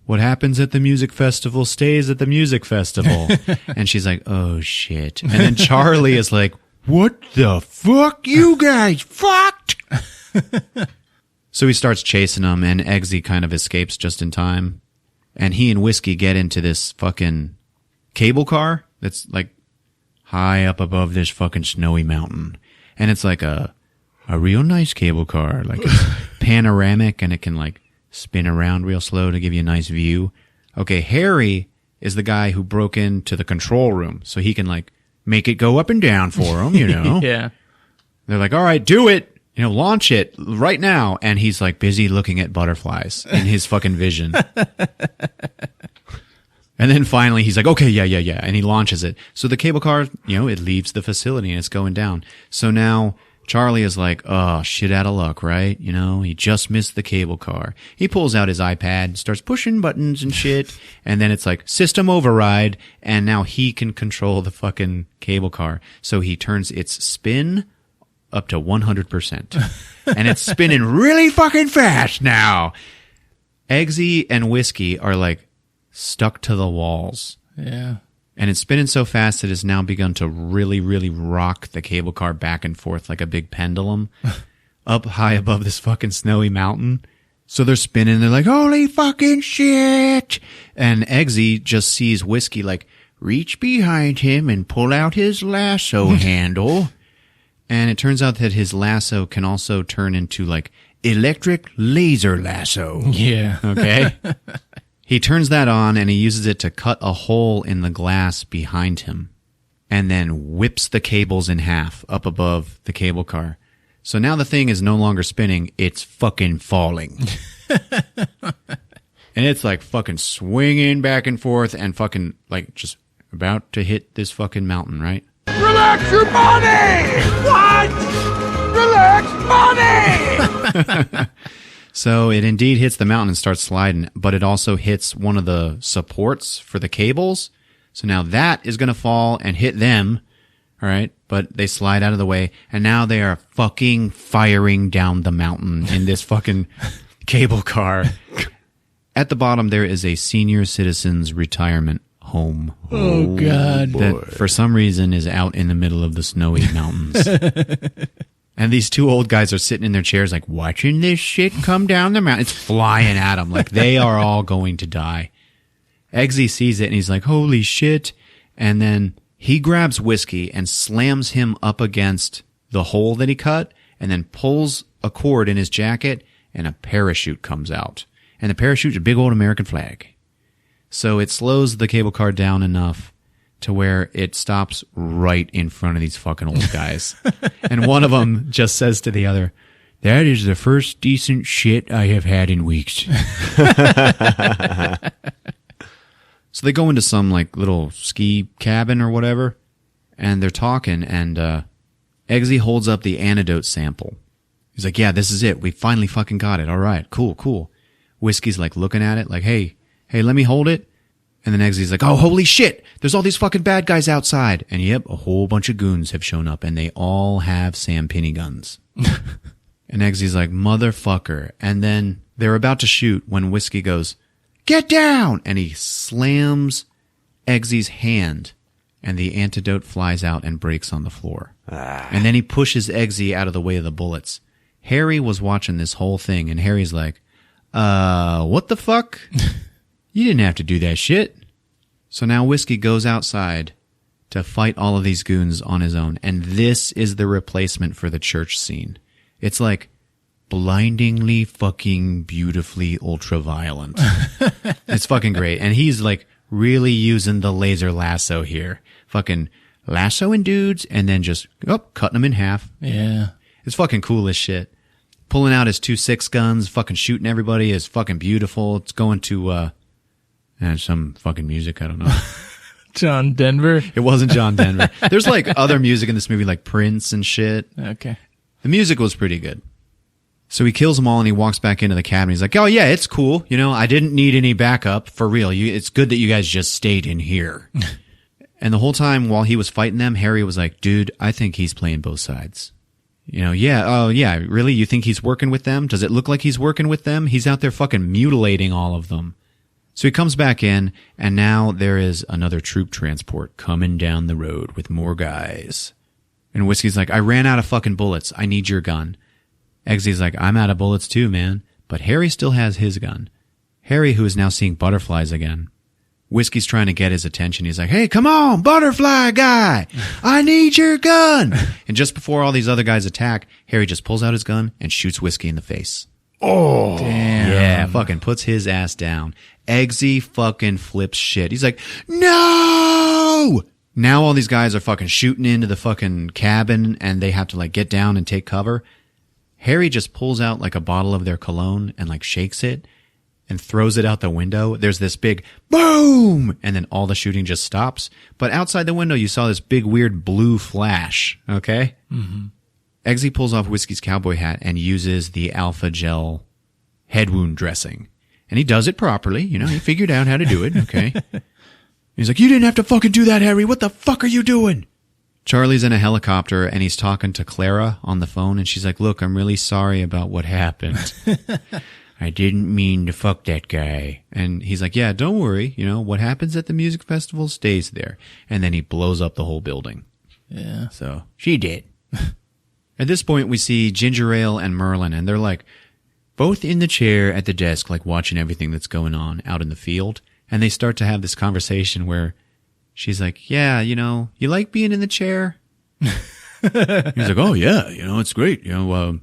F: What happens at the music festival stays at the music festival. And she's like, oh shit. And then Charlie is like, what the fuck? You guys fucked. So he starts chasing him and Eggsy kind of escapes just in time. And he and Whiskey get into this fucking cable car that's like high up above this fucking snowy mountain. And it's like a real nice cable car. Like it's panoramic and it can like spin around real slow to give you a nice view. Okay, Harry is the guy who broke into the control room so he can like make it go up and down for him, you know?
D: Yeah.
F: They're like, all right, do it. You know, launch it right now. And he's like busy looking at butterflies in his fucking vision. And then finally he's like, okay, yeah. And he launches it. So the cable car, you know, it leaves the facility and it's going down. So now Charlie is like, oh, shit out of luck, right? You know, he just missed the cable car. He pulls out his iPad, starts pushing buttons and shit, and then it's like system override, and now he can control the fucking cable car. So he turns its spin up to 100%. And it's spinning really fucking fast now. Eggsy and Whiskey are like stuck to the walls.
D: Yeah.
F: And it's spinning so fast it has now begun to really, really rock the cable car back and forth like a big pendulum up high above this fucking snowy mountain. So they're spinning. They're like, holy fucking shit. And Eggsy just sees Whiskey like reach behind him and pull out his lasso handle. And it turns out that his lasso can also turn into like electric laser lasso.
D: Yeah.
F: Okay. He turns that on and he uses it to cut a hole in the glass behind him and then whips the cables in half up above the cable car. So now the thing is no longer spinning, it's fucking falling. And it's like fucking swinging back and forth and fucking like just about to hit this fucking mountain, right?
G: Relax your body! What? Relax body!
F: So it indeed hits the mountain and starts sliding, but it also hits one of the supports for the cables. So now that is going to fall and hit them. All right. But they slide out of the way. And now they are fucking firing down the mountain in this fucking cable car. At the bottom, there is a senior citizens retirement home.
D: Oh, God.
F: That for some reason is out in the middle of the snowy mountains. And these two old guys are sitting in their chairs like watching this shit come down the mountain. It's flying at them like they are all going to die. Eggsy sees it and he's like, holy shit. And then he grabs Whiskey and slams him up against the hole that he cut and then pulls a cord in his jacket and a parachute comes out. And the parachute's a big old American flag. So it slows the cable car down enough to where it stops right in front of these fucking old guys. And one of them just says to the other, that is the first decent shit I have had in weeks. So they go into some like little ski cabin or whatever, and they're talking, and Eggsy holds up the antidote sample. He's like, yeah, this is it. We finally fucking got it. All right, cool. Whiskey's like looking at it like, hey, let me hold it. And then Eggsy's like, oh, holy shit, there's all these fucking bad guys outside. And yep, a whole bunch of goons have shown up, and they all have Sam Penny guns. And Eggsy's like, motherfucker. And then they're about to shoot when Whiskey goes, get down! And he slams Eggsy's hand, and the antidote flies out and breaks on the floor. And then he pushes Eggsy out of the way of the bullets. Harry was watching this whole thing, and Harry's like, what the fuck? You didn't have to do that shit. So now Whiskey goes outside to fight all of these goons on his own. And this is the replacement for the church scene. It's like blindingly fucking beautifully ultra violent. It's fucking great. And he's like really using the laser lasso here. Fucking lassoing dudes and then just cutting them in half.
D: Yeah.
F: It's fucking cool as shit. Pulling out his 2.6 guns, fucking shooting everybody is fucking beautiful. It's going to some fucking music, I don't know.
D: John Denver?
F: It wasn't John Denver. There's like other music in this movie, like Prince and shit.
D: Okay.
F: The music was pretty good. So he kills them all and he walks back into the cabin. He's like, oh yeah, it's cool. You know, I didn't need any backup for real. It's good that you guys just stayed in here. And the whole time while he was fighting them, Harry was like, dude, I think he's playing both sides. Yeah, really? You think he's working with them? Does it look like he's working with them? He's out there fucking mutilating all of them. So he comes back in, and now there is another troop transport coming down the road with more guys. And Whiskey's like, I ran out of fucking bullets. I need your gun. Eggsy's like, I'm out of bullets too, man. But Harry still has his gun. Harry, who is now seeing butterflies again. Whiskey's trying to get his attention. He's like, hey, come on, butterfly guy. I need your gun. And just before all these other guys attack, Harry just pulls out his gun and shoots Whiskey in the face.
D: Oh. Damn.
F: Yeah, fucking puts his ass down. Eggsy fucking flips shit. He's like, no! Now all these guys are fucking shooting into the fucking cabin and they have to like get down and take cover. Harry just pulls out like a bottle of their cologne and like shakes it and throws it out the window. There's this big boom, and then all the shooting just stops. But outside the window, you saw this big weird blue flash, okay? Mm-hmm. Eggsy pulls off Whiskey's cowboy hat and uses the Alpha Gel head wound dressing. And he does it properly, he figured out how to do it, okay? He's like, you didn't have to fucking do that, Harry. What the fuck are you doing? Charlie's in a helicopter, and he's talking to Clara on the phone, and she's like, look, I'm really sorry about what happened. I didn't mean to fuck that guy. And he's like, yeah, don't worry. What happens at the music festival stays there. And then he blows up the whole building.
D: Yeah.
F: So she did. At this point, we see Ginger Ale and Merlin, and they're like both in the chair at the desk, like watching everything that's going on out in the field. And they start to have this conversation where she's like, yeah, you like being in the chair? He's like, oh, yeah, it's great. I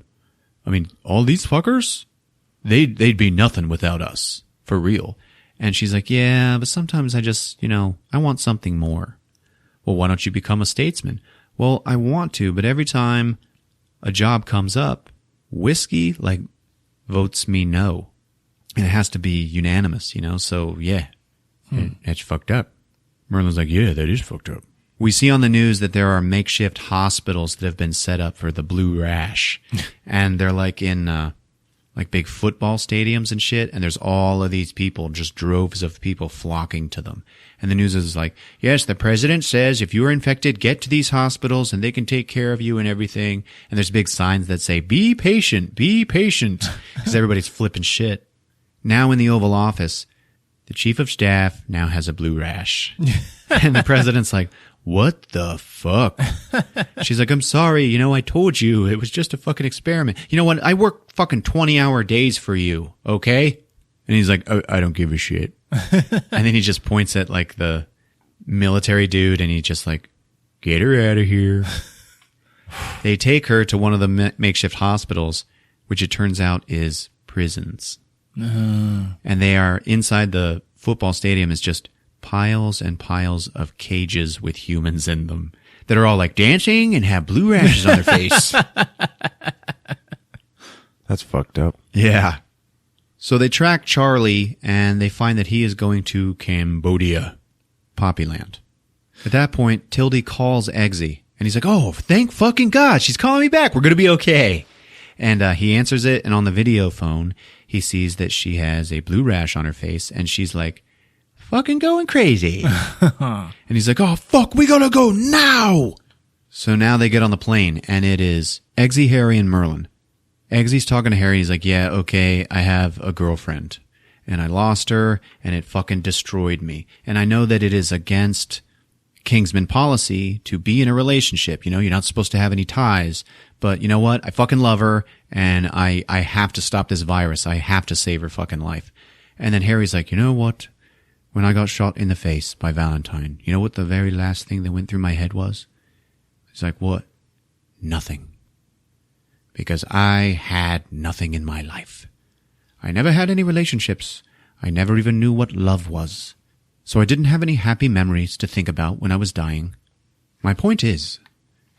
F: mean, all these fuckers, they'd be nothing without us, for real. And she's like, yeah, but sometimes I just, I want something more. Well, why don't you become a statesman? Well, I want to, but every time a job comes up, Whiskey, votes me no. And it has to be unanimous, so yeah, that's fucked up. Merlin's like, yeah, that is fucked up. We see on the news that there are makeshift hospitals that have been set up for the blue rash. And they're like in, big football stadiums and shit. And there's all of these people, just droves of people flocking to them. And the news is like, yes, the president says if you are infected, get to these hospitals and they can take care of you and everything. And there's big signs that say, be patient, because everybody's flipping shit. Now in the Oval Office, the chief of staff now has a blue rash. And the president's like, what the fuck? She's like, I'm sorry. I told you it was just a fucking experiment. You know what? I work fucking 20-hour days for you. Okay. And he's like, I don't give a shit. And then he just points at the military dude and he just get her out of here. They take her to one of the makeshift hospitals, which it turns out is prisons. And they are inside the football stadium is just piles and piles of cages with humans in them that are all dancing and have blue rashes on their face.
A: That's fucked up.
F: Yeah. So they track Charlie and they find that he is going to Cambodia, Poppyland. At that point, Tildy calls Eggsy and he's like, oh, thank fucking God. She's calling me back. We're going to be okay. And he answers it. And on the video phone, he sees that she has a blue rash on her face and she's like, fucking going crazy. And he's like, oh, fuck, we gotta go now. So now they get on the plane and it is Eggsy, Harry, and Merlin. Eggsy's talking to Harry. He's like, yeah, okay, I have a girlfriend and I lost her and it fucking destroyed me. And I know that it is against Kingsman policy to be in a relationship. You're not supposed to have any ties, but you know what? I fucking love her and I have to stop this virus. I have to save her fucking life. And then Harry's like, you know what? When I got shot in the face by Valentine, you know what the very last thing that went through my head was? He's like, what? Nothing. Because I had nothing in my life. I never had any relationships. I never even knew what love was. So I didn't have any happy memories to think about when I was dying. My point is,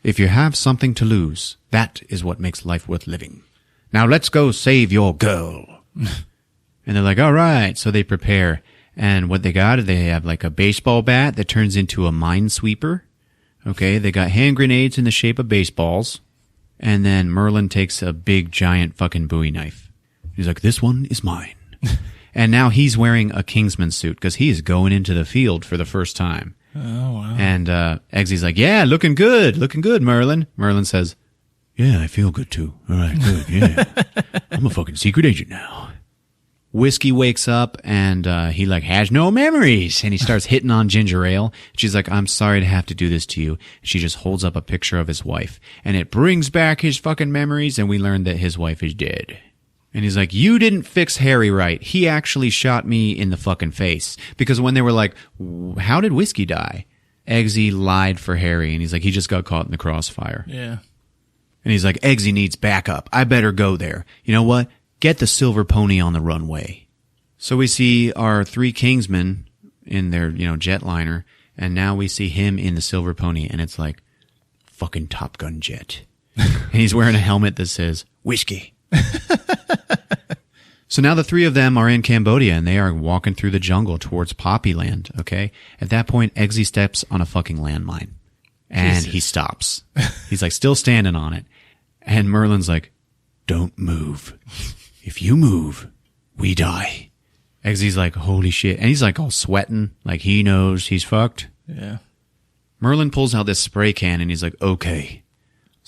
F: if you have something to lose, that is what makes life worth living. Now let's go save your girl. And they're like, all right. So they prepare. And what they got, they have a baseball bat that turns into a minesweeper. Okay, they got hand grenades in the shape of baseballs. And then Merlin takes a big, giant fucking Bowie knife. He's like, this one is mine. And now he's wearing a Kingsman suit because he is going into the field for the first time. Oh, wow. And Eggsy's like, yeah, looking good, Merlin. Merlin says, Yeah, I feel good too. All right, good. Yeah. I'm a fucking secret agent now. Whiskey wakes up and he like has no memories and he starts hitting on ginger ale. She's like, I'm sorry to have to do this to you. She just holds up a picture of his wife and it brings back his fucking memories and we learn that his wife is dead. And he's like, you didn't fix Harry right. He actually shot me in the fucking face. Because when they were like, how did Whiskey die? Eggsy lied for Harry and he's like, he just got caught in the crossfire.
D: Yeah.
F: And he's like, Eggsy needs backup. I better go there. You know what? Get the silver pony on the runway. So we see our 3 Kingsmen in their, jetliner, and now we see him in the silver pony, and it's like fucking Top Gun jet. And he's wearing a helmet that says, Whiskey. So now the 3 of them are in Cambodia, and they are walking through the jungle towards Poppy Land, okay? At that point, Eggsy steps on a fucking landmine, and he stops. He's like still standing on it. And Merlin's like, don't move. If you move, we die. Eggsy's like, holy shit. And he's like all sweating, like he knows he's fucked.
D: Yeah.
F: Merlin pulls out this spray can and he's like, okay.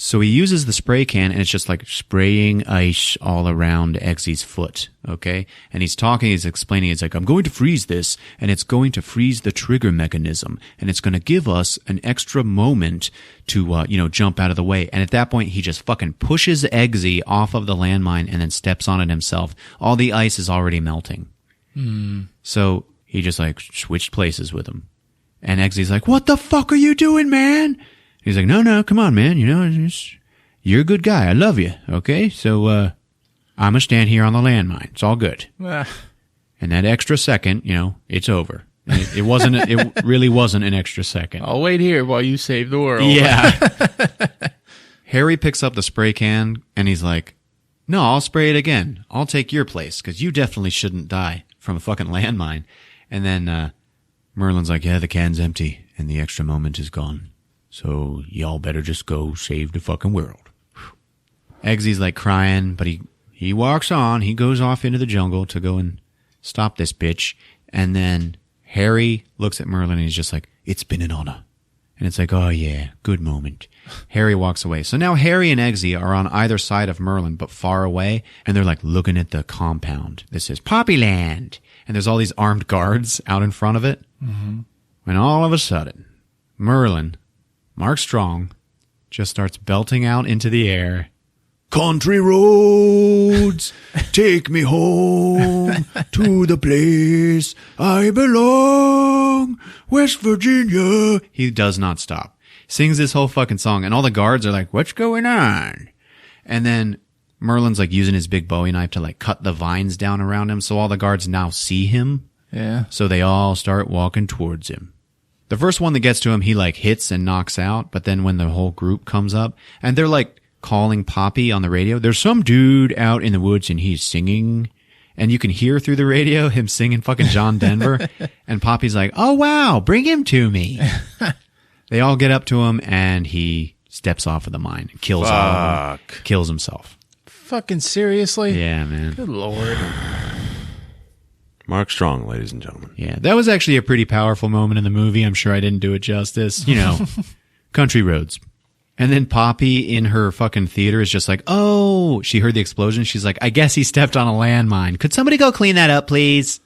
F: So he uses the spray can and it's just like spraying ice all around Eggsy's foot, okay? And he's talking, he's explaining, it's like, I'm going to freeze this and it's going to freeze the trigger mechanism and it's going to give us an extra moment to, jump out of the way. And at that point, he just fucking pushes Eggsy off of the landmine and then steps on it himself. All the ice is already melting. So he just like switched places with him. And Eggsy's like, what the fuck are you doing, man? He's like, no, come on, man. You're a good guy. I love you. Okay. So, I'm going to stand here on the landmine. It's all good. And that extra second, it's over. It really wasn't an extra second.
D: I'll wait here while you save the world.
F: Yeah. Harry picks up the spray can and he's like, no, I'll spray it again. I'll take your place because you definitely shouldn't die from a fucking landmine. And then, Merlin's like, yeah, the can's empty and the extra moment is gone. So y'all better just go save the fucking world. Eggsy's like crying, but he walks on. He goes off into the jungle to go and stop this bitch. And then Harry looks at Merlin and he's just like, it's been an honor. And it's like, oh yeah, good moment. Harry walks away. So now Harry and Eggsy are on either side of Merlin, but far away. And they're like looking at the compound that says Poppyland. And there's all these armed guards out in front of it. Mm-hmm. When all of a sudden, Merlin, Mark Strong, just starts belting out into the air. Country roads, take me home to the place I belong, West Virginia. He does not stop. Sings this whole fucking song, and all the guards are like, what's going on? And then Merlin's like using his big Bowie knife to like cut the vines down around him, so all the guards now see him.
D: Yeah.
F: So they all start walking towards him. The first one that gets to him, he like hits and knocks out. But then when the whole group comes up and they're like calling Poppy on the radio, there's some dude out in the woods and he's singing and you can hear through the radio him singing fucking John Denver. And Poppy's like, oh wow, bring him to me. They all get up to him and he steps off of the mine and kills all of them. Kills himself.
D: Fucking seriously?
F: Yeah, man.
D: Good Lord.
A: Mark Strong, ladies and gentlemen.
F: Yeah, that was actually a pretty powerful moment in the movie. I'm sure I didn't do it justice. Country roads. And then Poppy in her fucking theater is just like, oh, she heard the explosion. She's like, I guess he stepped on a landmine. Could somebody go clean that up, please?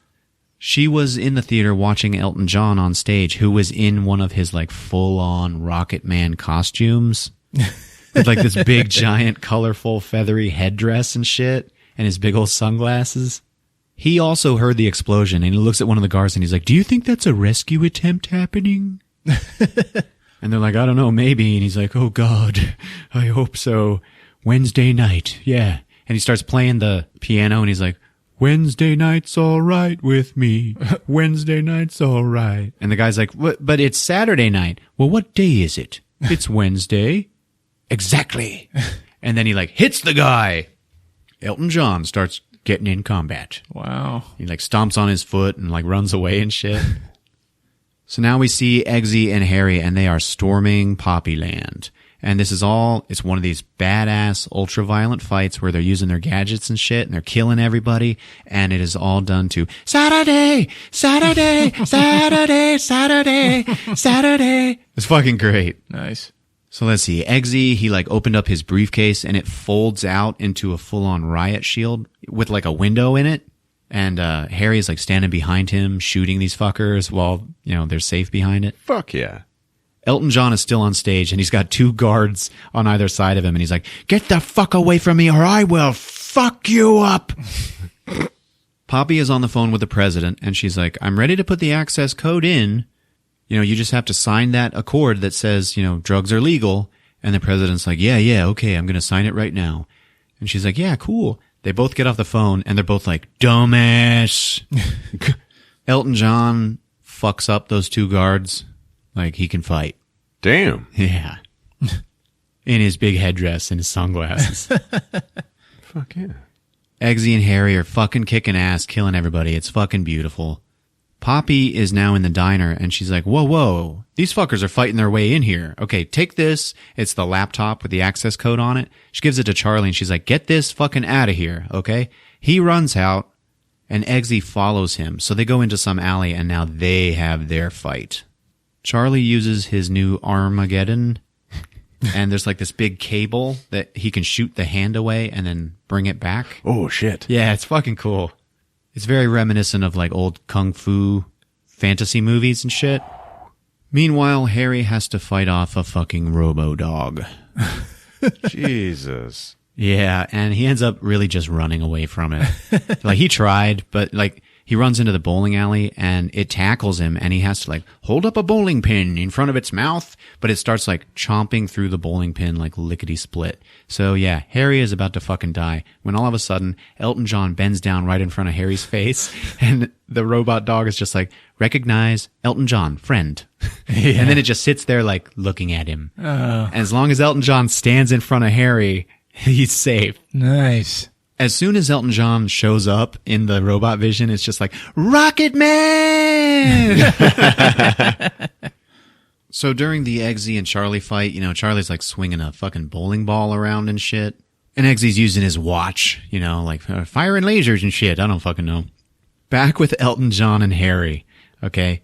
F: She was in the theater watching Elton John on stage, who was in one of his like full-on Rocket Man costumes with like this big, giant, colorful, feathery headdress and shit and his big old sunglasses. He also heard the explosion, and he looks at one of the guards, and he's like, do you think that's a rescue attempt happening? And they're like, I don't know, maybe. And he's like, oh, God, I hope so. Wednesday night, yeah. And he starts playing the piano, and he's like, Wednesday night's all right with me. Wednesday night's all right. And the guy's like, what? But it's Saturday night. Well, what day is it? It's Wednesday. Exactly. And then he like hits the guy. Elton John starts getting in combat.
D: Wow.
F: He like stomps on his foot and like runs away and shit. So now we see Eggsy and Harry and they are storming Poppyland. And this is all, it's one of these badass ultra-violent fights where they're using their gadgets and shit and they're killing everybody. And it is all done to Saturday, Saturday, Saturday, Saturday, Saturday. It's fucking great.
D: Nice.
F: So let's see. Eggsy, he like opened up his briefcase and it folds out into a full-on riot shield with like a window in it. And Harry is like standing behind him, shooting these fuckers while, they're safe behind it.
A: Fuck yeah.
F: Elton John is still on stage and he's got 2 guards on either side of him. And he's like, get the fuck away from me or I will fuck you up. Poppy is on the phone with the president and she's like, I'm ready to put the access code in. You just have to sign that accord that says, drugs are legal. And the president's like, yeah, okay, I'm going to sign it right now. And she's like, yeah, cool. They both get off the phone and they're both like, dumbass. Elton John fucks up those 2 guards like he can fight.
A: Damn.
F: Yeah. In his big headdress and his sunglasses.
A: Fuck yeah.
F: Eggsy and Harry are fucking kicking ass, killing everybody. It's fucking beautiful. Poppy is now in the diner and she's like, whoa, these fuckers are fighting their way in here. Okay, take this. It's the laptop with the access code on it. She gives it to Charlie and she's like, get this fucking out of here, okay? He runs out and Eggsy follows him. So they go into some alley and now they have their fight. Charlie uses his new Armageddon and there's like this big cable that he can shoot the hand away and then bring it back.
A: Oh, shit.
F: Yeah, it's fucking cool. It's very reminiscent of like old kung fu fantasy movies and shit. Meanwhile, Harry has to fight off a fucking robo-dog.
A: Jesus.
F: Yeah, and he ends up really just running away from it. Like, he tried, but like, he runs into the bowling alley and it tackles him and he has to like hold up a bowling pin in front of its mouth, but it starts like chomping through the bowling pin like lickety split. So yeah, Harry is about to fucking die when all of a sudden Elton John bends down right in front of Harry's face and the robot dog is just like, recognize Elton John, friend. Yeah. And then it just sits there like looking at him. And as long as Elton John stands in front of Harry, he's safe.
D: Nice.
F: As soon as Elton John shows up in the robot vision, it's just like, Rocket Man! So during the Eggsy and Charlie fight, Charlie's like swinging a fucking bowling ball around and shit. And Eggsy's using his watch, like firing lasers and shit. I don't fucking know. Back with Elton John and Harry, okay?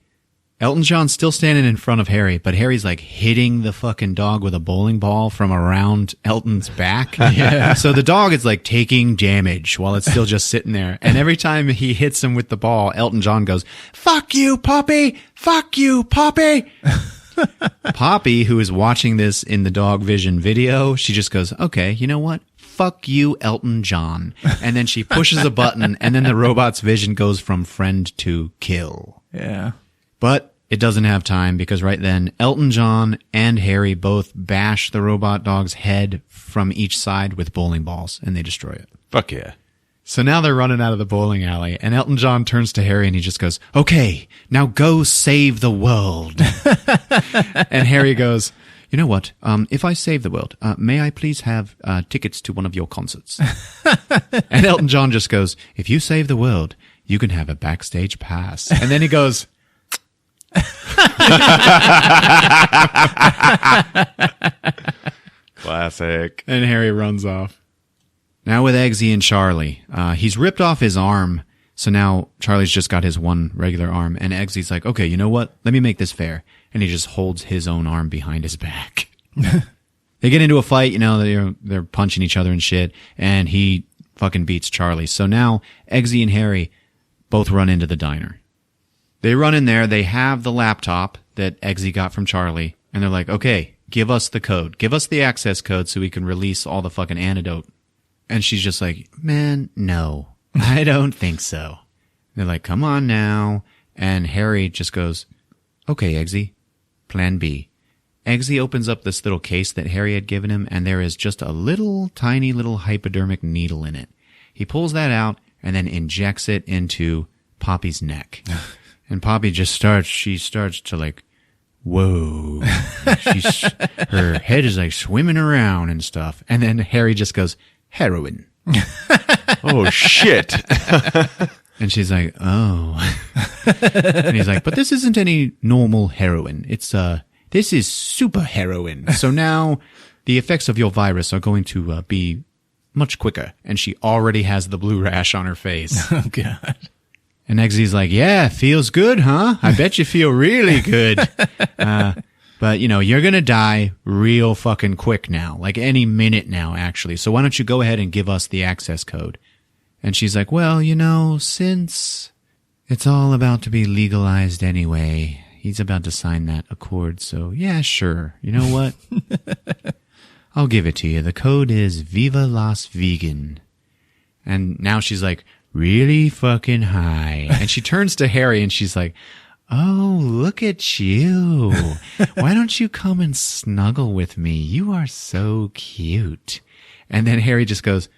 F: Elton John's still standing in front of Harry, but Harry's like hitting the fucking dog with a bowling ball from around Elton's back. Yeah. So the dog is like taking damage while it's still just sitting there. And every time he hits him with the ball, Elton John goes, fuck you, Poppy! Fuck you, Poppy! Poppy, who is watching this in the dog vision video, she just goes, okay, you know what? Fuck you, Elton John. And then she pushes a button and then the robot's vision goes from friend to kill.
D: Yeah.
F: But it doesn't have time because right then Elton John and Harry both bash the robot dog's head from each side with bowling balls and they destroy it.
A: Fuck yeah.
F: So now they're running out of the bowling alley and Elton John turns to Harry and he just goes, okay, now go save the world. And Harry goes, you know what? If I save the world, may I please have tickets to one of your concerts? And Elton John just goes, if you save the world, you can have a backstage pass. And then he goes,
A: Classic.
F: and Harry runs off. Now with Eggsy and Charlie, he's ripped off his arm. So now Charlie's just got his one regular arm and Eggsy's like, okay, you know what? Let me make this fair. And he just holds his own arm behind his back. They get into a fight, they're punching each other and shit. And he fucking beats Charlie. So now Eggsy and Harry both run into the diner. They run in there. They have the laptop that Eggsy got from Charlie. And they're like, okay, give us the code. Give us the access code so we can release all the fucking antidote. And she's just like, man, no, I don't think so. They're like, come on now. And Harry just goes, okay, Eggsy, plan B. Eggsy opens up this little case that Harry had given him, and there is just a little tiny little hypodermic needle in it. He pulls that out and then injects it into Poppy's neck. And Poppy just starts to like, whoa. Her head is like swimming around and stuff. And then Harry just goes, heroin.
A: Oh, shit.
F: And she's like, oh. And he's like, but this isn't any normal heroin. This is super heroin. So now the effects of your virus are going to be much quicker. And she already has the blue rash on her face.
D: Oh, God.
F: And Eggsy's like, yeah, feels good, huh? I bet you feel really good.
D: But, you're going to die real fucking quick now. Like any minute now, actually. So why don't you go ahead and give us the access code? And she's like, well, since it's all about to be legalized anyway, he's about to sign that accord. So, yeah, sure. You know what? I'll give it to you. The code is Viva Las Vegan. And now she's like, really fucking high. And she turns to Harry and she's like, oh, look at you. Why don't you come and snuggle with me? You are so cute. And then Harry just goes,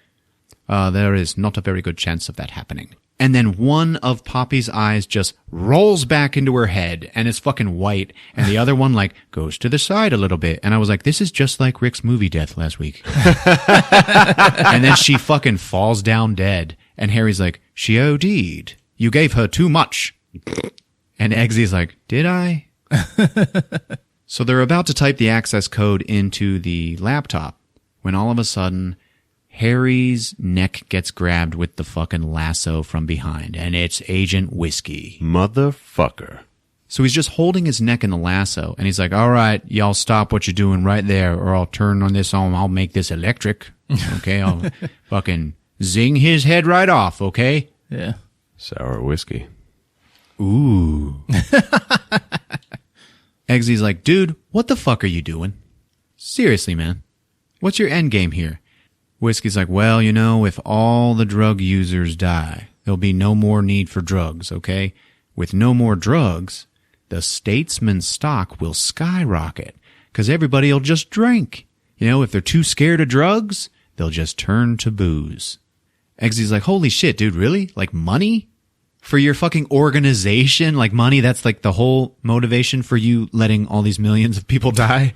D: there is not a very good chance of that happening. And then one of Poppy's eyes just rolls back into her head and is fucking white. And the other one goes to the side a little bit. And I was like, this is just like Rick's movie death last week. And then she fucking falls down dead. And Harry's like, she OD'd. You gave her too much. And Eggsy's like, did I? So they're about to type the access code into the laptop when all of a sudden Harry's neck gets grabbed with the fucking lasso from behind, and it's Agent Whiskey.
A: Motherfucker.
D: So he's just holding his neck in the lasso, and he's like, all right, y'all stop what you're doing right there, or I'll turn on this on, I'll make this electric. Okay, I'll fucking zing his head right off, okay?
I: Yeah.
A: Sour whiskey.
D: Ooh. Eggsy's like, dude, what the fuck are you doing? Seriously, man. What's your end game here? Whiskey's like, well, if all the drug users die, there'll be no more need for drugs, okay? With no more drugs, the Statesman stock will skyrocket because everybody will just drink. If they're too scared of drugs, they'll just turn to booze. Eggsy's like, holy shit, dude, really? Like money? For your fucking organization? Like money, that's like the whole motivation for you letting all these millions of people die?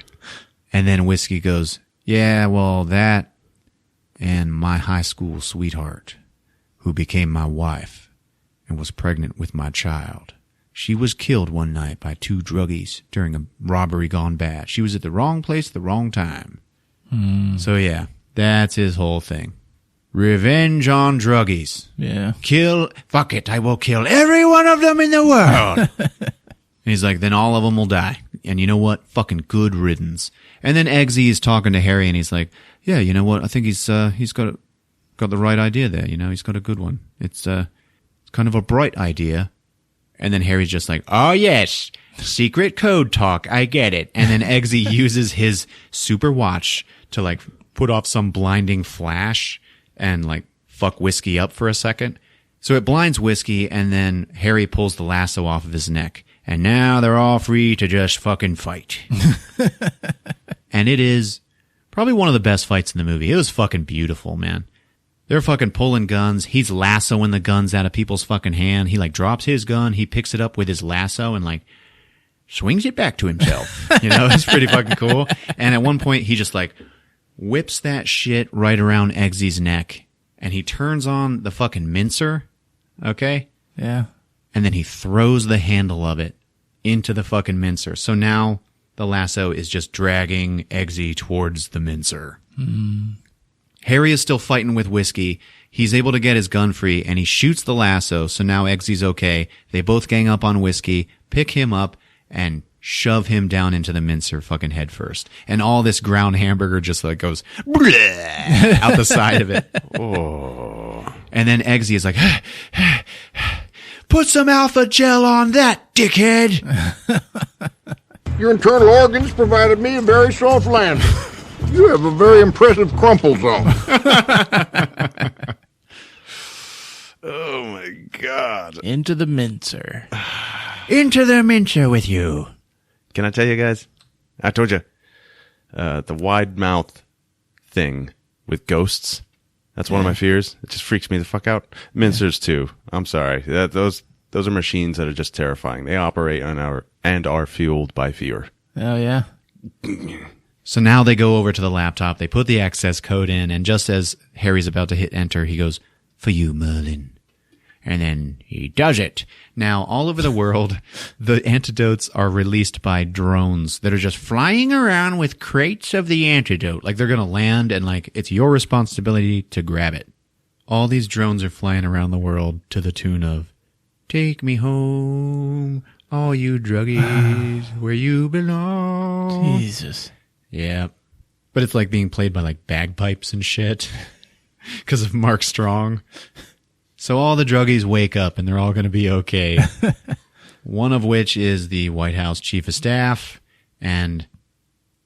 D: And then Whiskey goes, yeah, well, that and my high school sweetheart, who became my wife and was pregnant with my child. She was killed one night by two druggies during a robbery gone bad. She was at the wrong place at the wrong time. So yeah, that's his whole thing. Revenge on druggies.
I: Yeah.
D: Fuck it, I will kill every one of them in the world. And he's like, then all of them will die. And you know what? Fucking good riddance. And then Eggsy is talking to Harry and he's like, yeah, you know what? I think he's got the right idea there. He's got a good one. It's kind of a bright idea. And then Harry's just like, oh yes, secret code talk. I get it. And then Eggsy uses his super watch to put off some blinding flash and fuck Whiskey up for a second. So it blinds Whiskey and then Harry pulls the lasso off of his neck. And now they're all free to just fucking fight. And it is probably one of the best fights in the movie. It was fucking beautiful, man. They're fucking pulling guns. He's lassoing the guns out of people's fucking hand. He drops his gun. He picks it up with his lasso and swings it back to himself. It's pretty fucking cool. And at one point he just whips that shit right around Eggsy's neck. And he turns on the fucking mincer. Okay?
I: Yeah.
D: And then he throws the handle of it into the fucking mincer. So now the lasso is just dragging Eggsy towards the mincer. Harry is still fighting with Whiskey. He's able to get his gun free, and he shoots the lasso, so now Eggsy's okay. They both gang up on Whiskey, pick him up, and shove him down into the mincer fucking head first. And all this ground hamburger just goes out the side of it.
A: Oh.
D: And then Eggsy is like, put some alpha gel on that, dickhead.
G: Your internal organs provided me a very soft landing. You have a very impressive crumple zone.
A: Oh my God.
I: Into the mincer.
D: Into the mincer with you.
A: Can I tell you guys? I told you. The wide mouth thing with ghosts. That's one of my fears. It just freaks me the fuck out. Mincers too. I'm sorry. Those are machines that are just terrifying. They operate on are fueled by fear.
I: Oh yeah.
D: So now they go over to the laptop. They put the access code in, and just as Harry's about to hit enter, he goes, "For you, Merlin." And then he does it. Now, all over the world, the antidotes are released by drones that are just flying around with crates of the antidote. They're going to land, and it's your responsibility to grab it. All these drones are flying around the world to the tune of, "Take me home,
F: All you druggies, where you belong.
D: Jesus.
F: Yeah. But it's like being played by like bagpipes and shit because of Mark Strong. So all the druggies wake up and they're all going to be okay. One of which is the White House chief of staff. And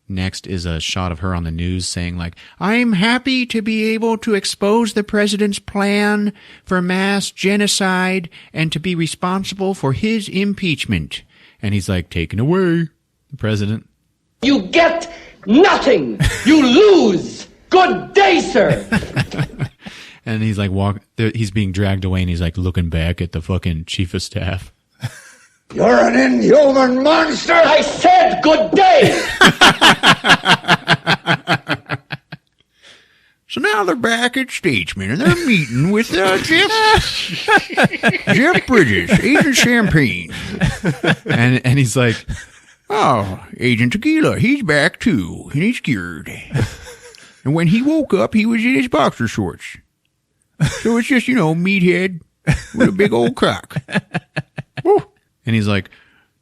F: next is a shot of her on the news saying like, I'm happy to be able to expose the president's plan for mass genocide and to be responsible for his impeachment. And he's like, taken away, the president.
H: You get nothing. You lose. Good day, sir.
F: And he's like, he's being dragged away and he's like looking back at the fucking chief of staff.
E: You're an inhuman monster!
H: I said good day.
F: So now they're back at Statesman and they're meeting with Jeff Bridges, Agent Champagne. And he's like, oh, Agent Tequila, he's back too, and he's scared. And when he woke up, he was in his boxer shorts. So it's just, meathead with a big old cock. Woo. And he's like,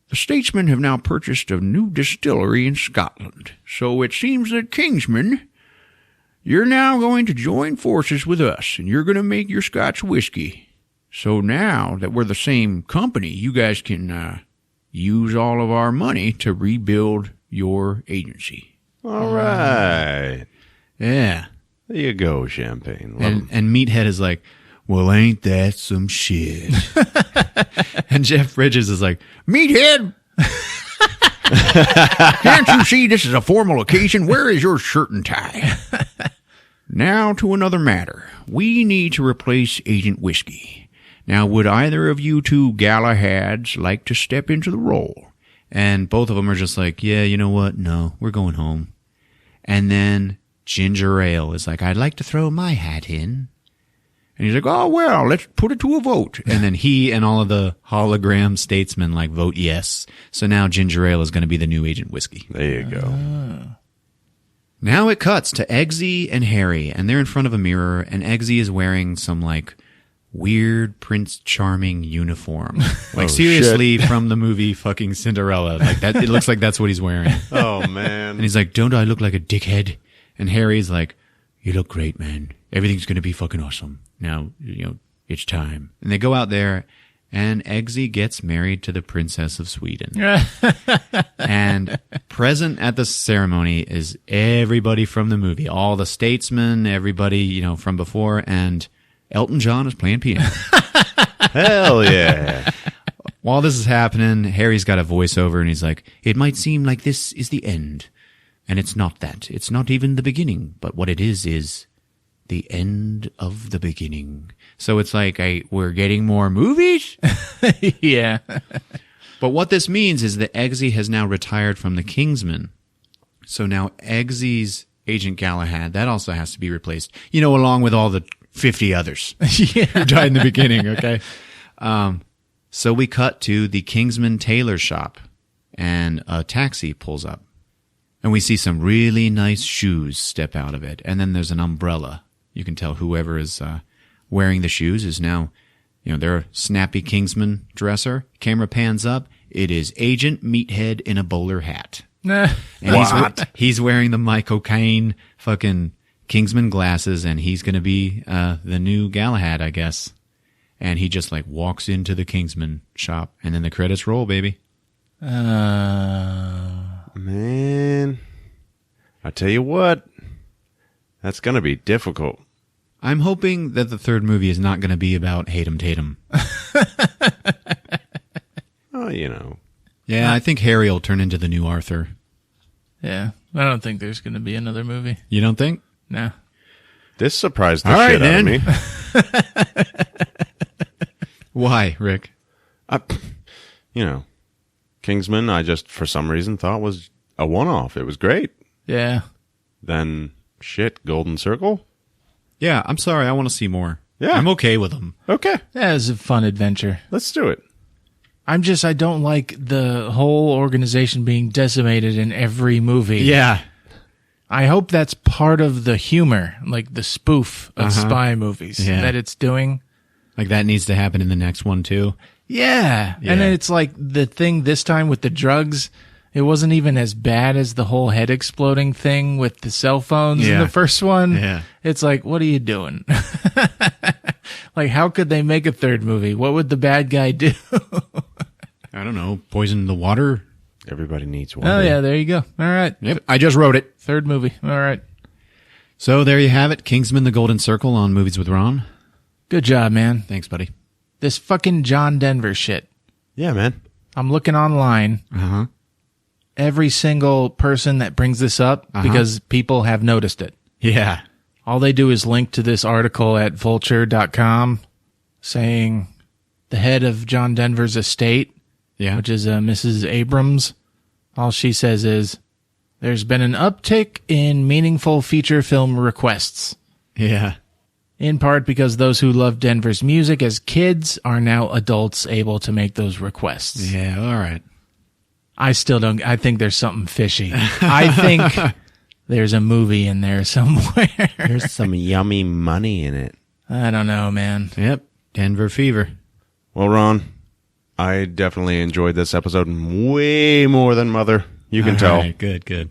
F: the Statesmen have now purchased a new distillery in Scotland. So it seems that Kingsman, you're now going to join forces with us, and you're going to make your Scotch whiskey. So now that we're the same company, you guys can use all of our money to rebuild your agency.
A: All right.
F: Yeah.
A: There you go, Champagne.
F: And Meathead is like, well, ain't that some shit? And Jeff Bridges is like, Meathead, can't you see this is a formal occasion? Where is your shirt and tie? Now to another matter. We need to replace Agent Whiskey. Now, would either of you two Galahads like to step into the role? And both of them are just like, yeah, you know what? No, we're going home. And then Ginger Ale is like, I'd like to throw my hat in. And he's like, oh, well, let's put it to a vote. And then he and all of the hologram statesmen like vote yes. So now Ginger Ale is going to be the new Agent Whiskey.
A: There you go.
F: Now it cuts to Eggsy and Harry, and they're in front of a mirror, and Eggsy is wearing some like weird Prince Charming uniform. Like seriously from the movie fucking Cinderella. Like that, it looks like that's what he's wearing.
A: Oh, man.
F: And he's like, don't I look like a dickhead? And Harry's like, you look great, man. Everything's going to be fucking awesome. Now, it's time. And they go out there, and Eggsy gets married to the Princess of Sweden. And present at the ceremony is everybody from the movie. All the statesmen, everybody, from before, and Elton John is playing piano.
A: Hell yeah.
F: While this is happening, Harry's got a voiceover, and he's like, it might seem like this is the end. And it's not that. It's not even the beginning. But what it is the end of the beginning. So it's like, we're getting more movies?
D: Yeah.
F: But what this means is that Eggsy has now retired from the Kingsman. So now Eggsy's Agent Galahad, that also has to be replaced. Along with all the 50 others who died in the beginning, okay? So we cut to the Kingsman tailor shop, and a taxi pulls up. And we see some really nice shoes step out of it. And then there's an umbrella. You can tell whoever is wearing the shoes is now, they're a snappy Kingsman dresser. Camera pans up. It is Agent Meathead in a bowler hat. And he's wearing the Michael Caine fucking Kingsman glasses, and he's going to be the new Galahad, I guess. And he just walks into the Kingsman shop, and then the credits roll, baby.
A: Man, I tell you what, that's going to be difficult.
F: I'm hoping that the third movie is not going to be about Hatem Tatum.
A: Oh,
F: Yeah, I think Harry will turn into the new Arthur.
D: Yeah. I don't think there's going to be another movie.
F: You don't think?
D: No.
A: This surprised the shit out of me.
F: Why, Rick?
A: Kingsman, I just, for some reason, thought was a one-off. It was great.
D: Yeah.
A: Then, Golden Circle?
F: Yeah, I'm sorry. I want to see more.
A: Yeah.
F: I'm okay with them.
A: Okay.
D: That was a fun adventure.
A: Let's do it.
D: I don't like the whole organization being decimated in every movie.
F: Yeah.
D: I hope that's part of the humor, like the spoof of spy movies that it's doing.
F: Like that needs to happen in the next one, too.
D: Yeah. And then it's like the thing this time with the drugs, it wasn't even as bad as the whole head exploding thing with the cell phones in the first one.
F: Yeah.
D: It's like, what are you doing? Like, how could they make a third movie? What would the bad guy do?
F: I don't know. Poison the water?
A: Everybody needs water.
D: Oh, yeah, there you go. All right.
F: Yep. I just wrote it.
D: Third movie. All right.
F: So there you have it. Kingsman: The Golden Circle on Movies with Ron.
D: Good job, man.
F: Thanks, buddy.
D: This fucking John Denver shit.
A: Yeah, man.
D: I'm looking online.
F: Uh-huh.
D: Every single person that brings this up, because people have noticed it.
F: Yeah.
D: All they do is link to this article at vulture.com saying the head of John Denver's estate, which is Mrs. Abrams, all she says is, there's been an uptick in meaningful feature film requests.
F: Yeah.
D: In part because those who loved Denver's music as kids are now adults able to make those requests.
F: Yeah, all right.
D: I still don't. I think there's something fishy. I think there's a movie in there somewhere.
A: There's some yummy money in it.
D: I don't know, man.
F: Yep. Denver fever.
A: Well, Ron, I definitely enjoyed this episode way more than Mother. You can tell.
F: Right, good.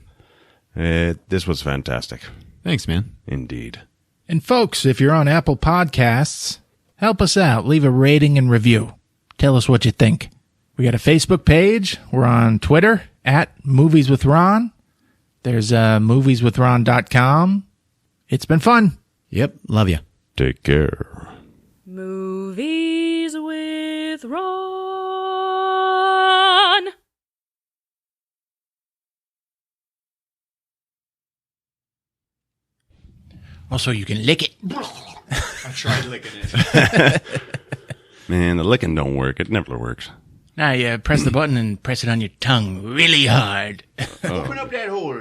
A: This was fantastic.
F: Thanks, man.
A: Indeed.
D: And folks, if you're on Apple Podcasts, help us out. Leave a rating and review. Tell us what you think. We got a Facebook page. We're on Twitter at Movies with Ron. There's movieswithron.com. It's been fun.
F: Yep. Love you.
A: Take care.
B: Movies with Ron.
D: Also, you can lick it.
F: I tried licking it.
A: Man, the licking don't work. It never works.
D: Now you press the button and press it on your tongue really hard.
G: Open up that hole.